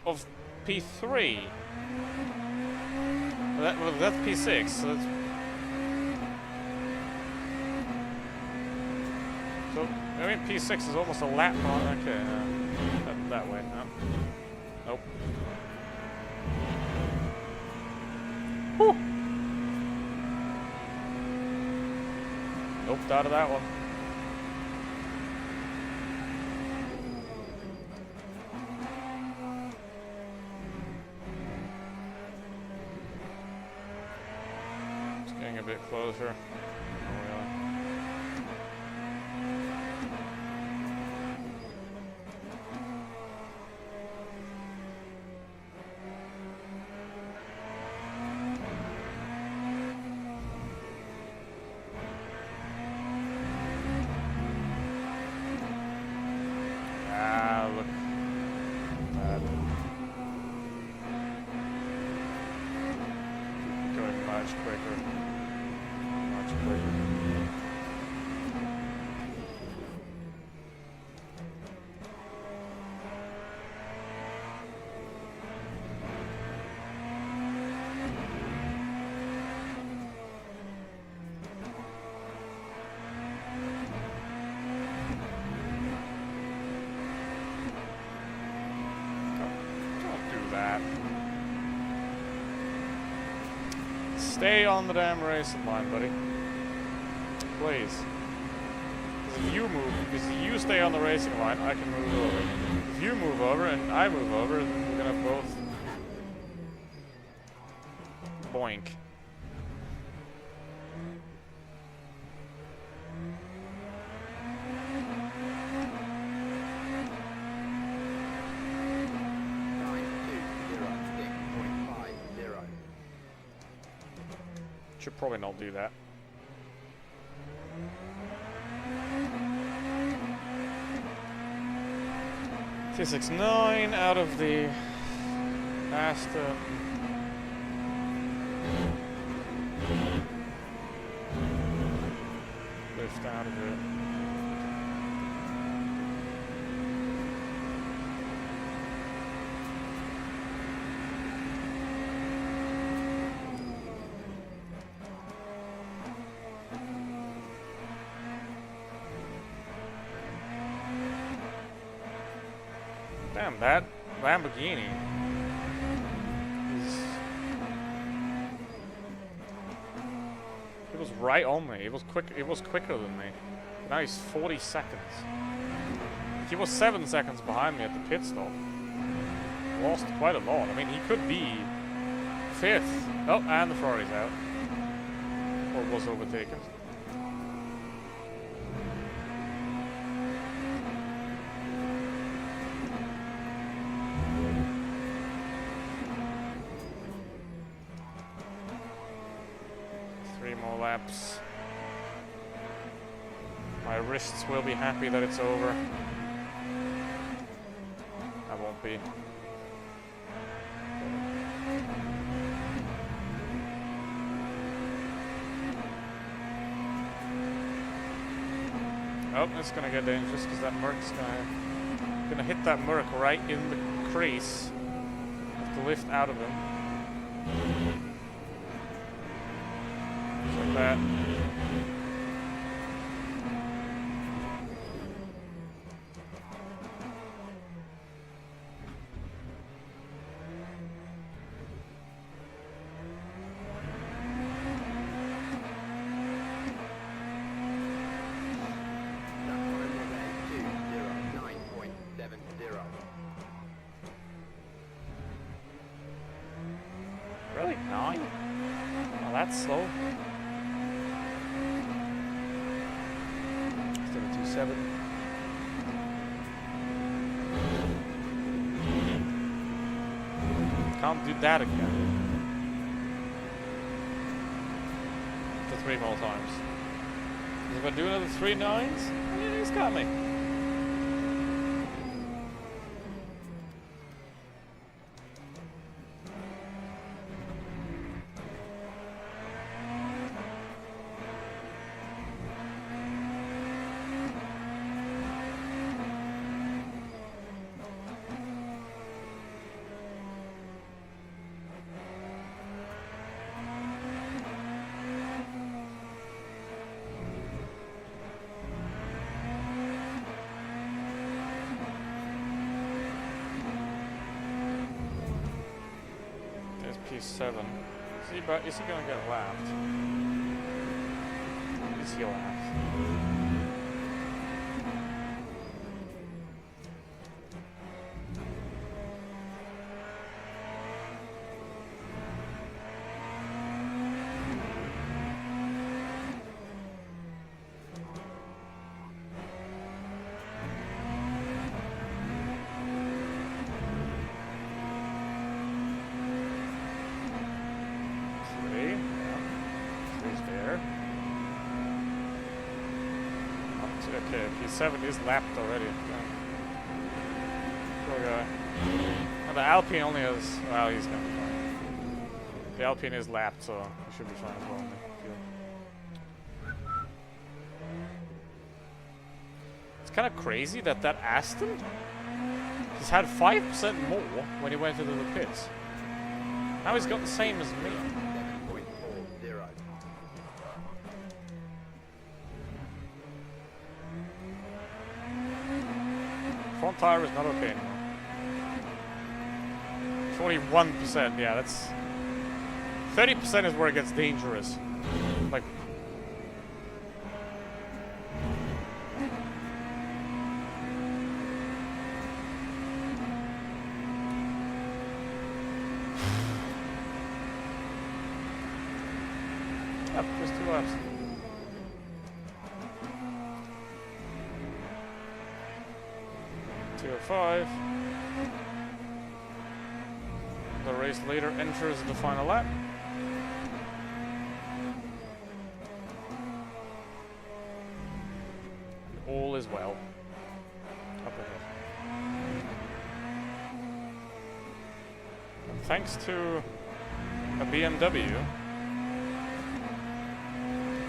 of P3. Well, that's P6. So, I mean, P6 is almost a lap on. Okay, that way. No. Nope. Whew. Nope, out of that one. getting a bit closer. Oh, yeah. Ah, look. Bad. Going much quicker. Much quicker. Don't do that. Stay on the damn racing line, buddy. Please. Because if you stay on the racing line, I can move over. If you move over and I move over, then we're gonna both boink. Should probably not do that. T69 out of the Aston. Lift out of it. Damn, that Lamborghini is... It was right on me. It was quicker than me. Now he's 40 seconds. He was 7 seconds behind me at the pit stop. Lost quite a lot. I mean, he could be 5th. Oh, and the Ferrari's out. Or was overtaken. More laps. My wrists will be happy that it's over. I won't be. Oh, it's gonna get dangerous because that Merc's gonna hit that Merc right in the crease. Have to lift out of him. Like that. Really? 9? Oh, that's slow. Still a 2.7. Can't do that again. For 3 more times. If I do another 3 9s, he's got me. P7. Is he gonna get lapped? Is he lapped? Okay, P7 is lapped already. Damn. Poor guy. And the Alpine only has... Well, he's gonna be fine. The Alpine is lapped, so he should be fine as well. I feel. It's kind of crazy that Aston... He's had 5% more when he went into the pits. Now he's got the same as me. 7.40. Front tire is not okay anymore. 41%, yeah, that's... 30% is where it gets dangerous. Like... Yep, just 2 laps. .205. The race leader enters the final lap. All is well. Up ahead. And thanks to a BMW,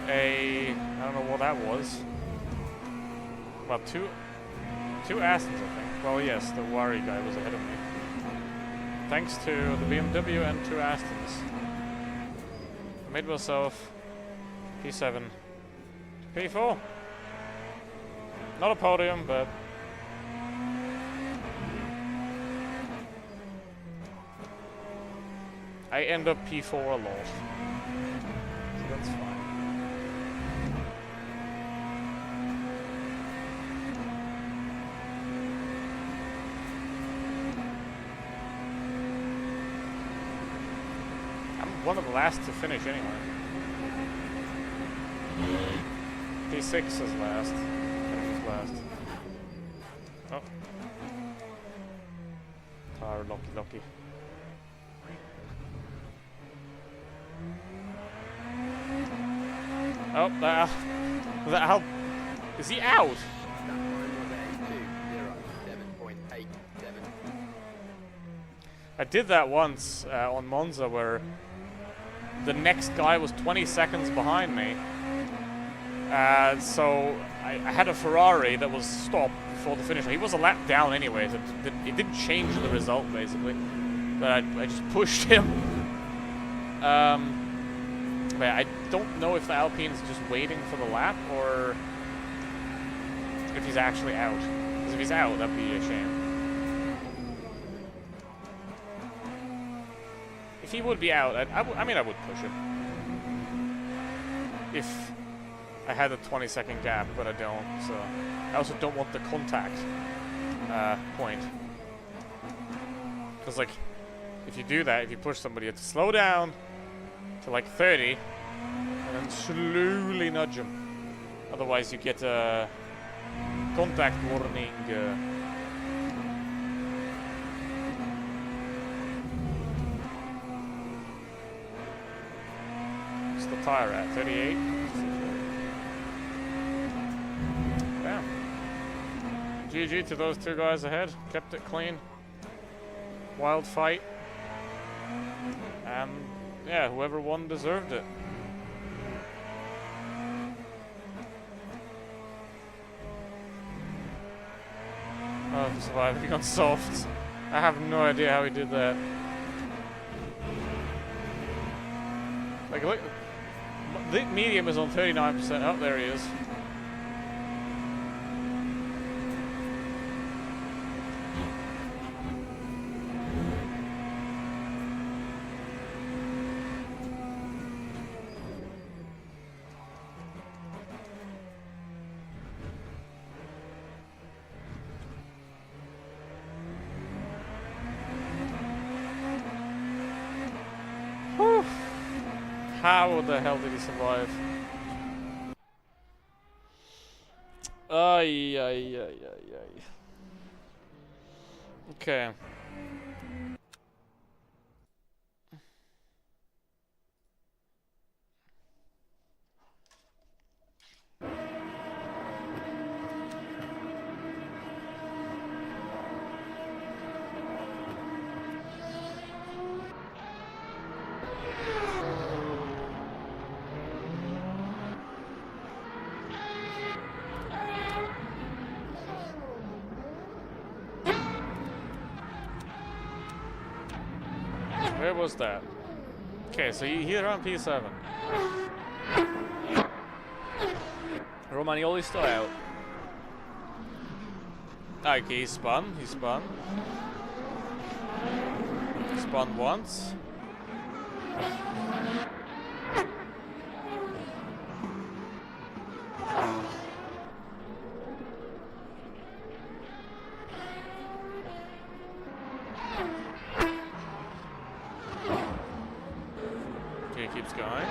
I don't know what that was. Well, two Astons, I think. Well, yes, the Wari guy was ahead of me. Thanks to the BMW and 2 Astons. I made myself P7 to P4. Not a podium, but I end up P4 a lot. So that's fine. One of the last to finish anyway. P6 is last. Finishes last. Oh. Tire lucky. Oh, the Alp. Is he out? That time was a 2.07. I did that once on Monza where the next guy was 20 seconds behind me. So I had a Ferrari that was stopped before the finish. He was a lap down anyway, so it didn't change the result basically. But I just pushed him. But I don't know if the Alpine's just waiting for the lap or if he's actually out. Because if he's out, that'd be a shame. If he would be out, I mean, I would push him. If I had a 20-second gap, but I don't, so... I also don't want the contact point. Because, like, if you do that, if you push somebody, you have to slow down to, like, 30, and then slowly nudge them. Otherwise, you get a contact warning. What's the tire at? 38? Damn. GG to those 2 guys ahead. Kept it clean. Wild fight. And yeah, whoever won deserved it. Oh, surviving on softs. I have no idea how he did that. Like, look, the medium is on 39%. Oh, there he is. Whew. How the hell did he survive? Ay, ay, ay, ay, ay. Okay. Where was that? Okay, so here on P7. Romagnoli's still out. Okay, he spun. He spun. Spun once. Okay, keeps going.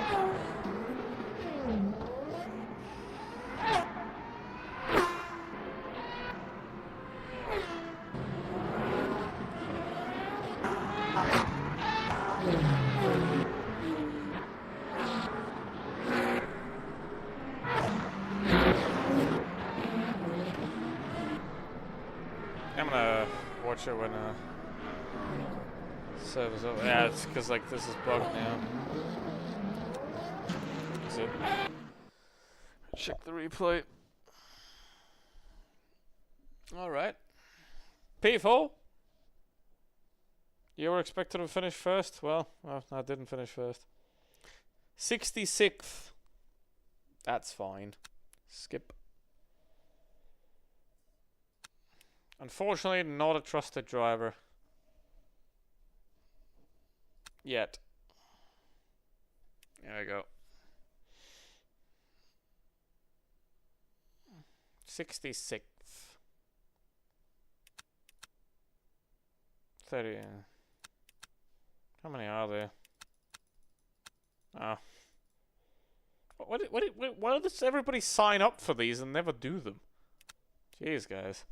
I'm gonna watch it when servers over. Yeah, it's because like this is bugged now. Is it? Check the replay. All right. P4. You were expected to finish first. Well, I didn't finish first. 66th. That's fine. Skip. Unfortunately, not a trusted driver. Yet. There we go. 66th. 30. How many are there? Oh. Why does everybody sign up for these and never do them? Jeez, guys.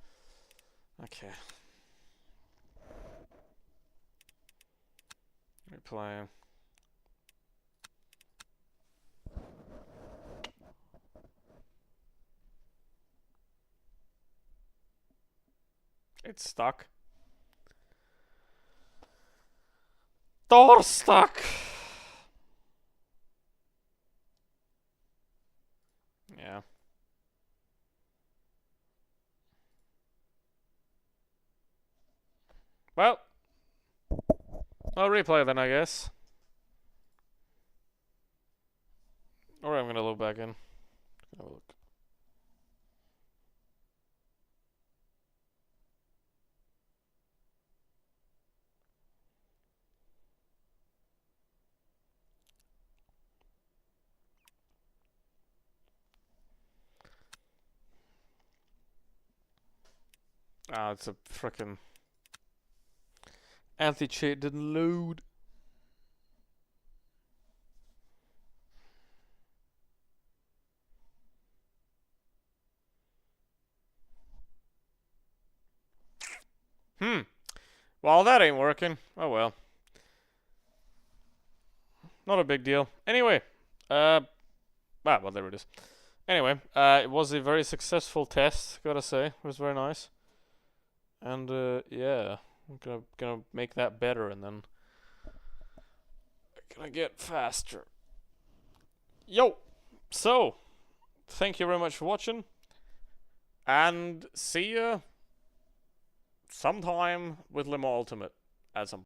Okay. Replaying. It's stuck. Door stuck. Yeah. Well, I'll replay then, I guess. Or I'm gonna load back in. Have a look. Ah, it's a frickin' anti-cheat didn't load. Well, that ain't working. Oh well. Not a big deal. Anyway, well, there it is. Anyway, it was a very successful test, gotta say. It was very nice. And, yeah. I'm gonna make that better and then gonna get faster. Yo! So, thank you very much for watching. And see ya sometime with Limo Ultimate at some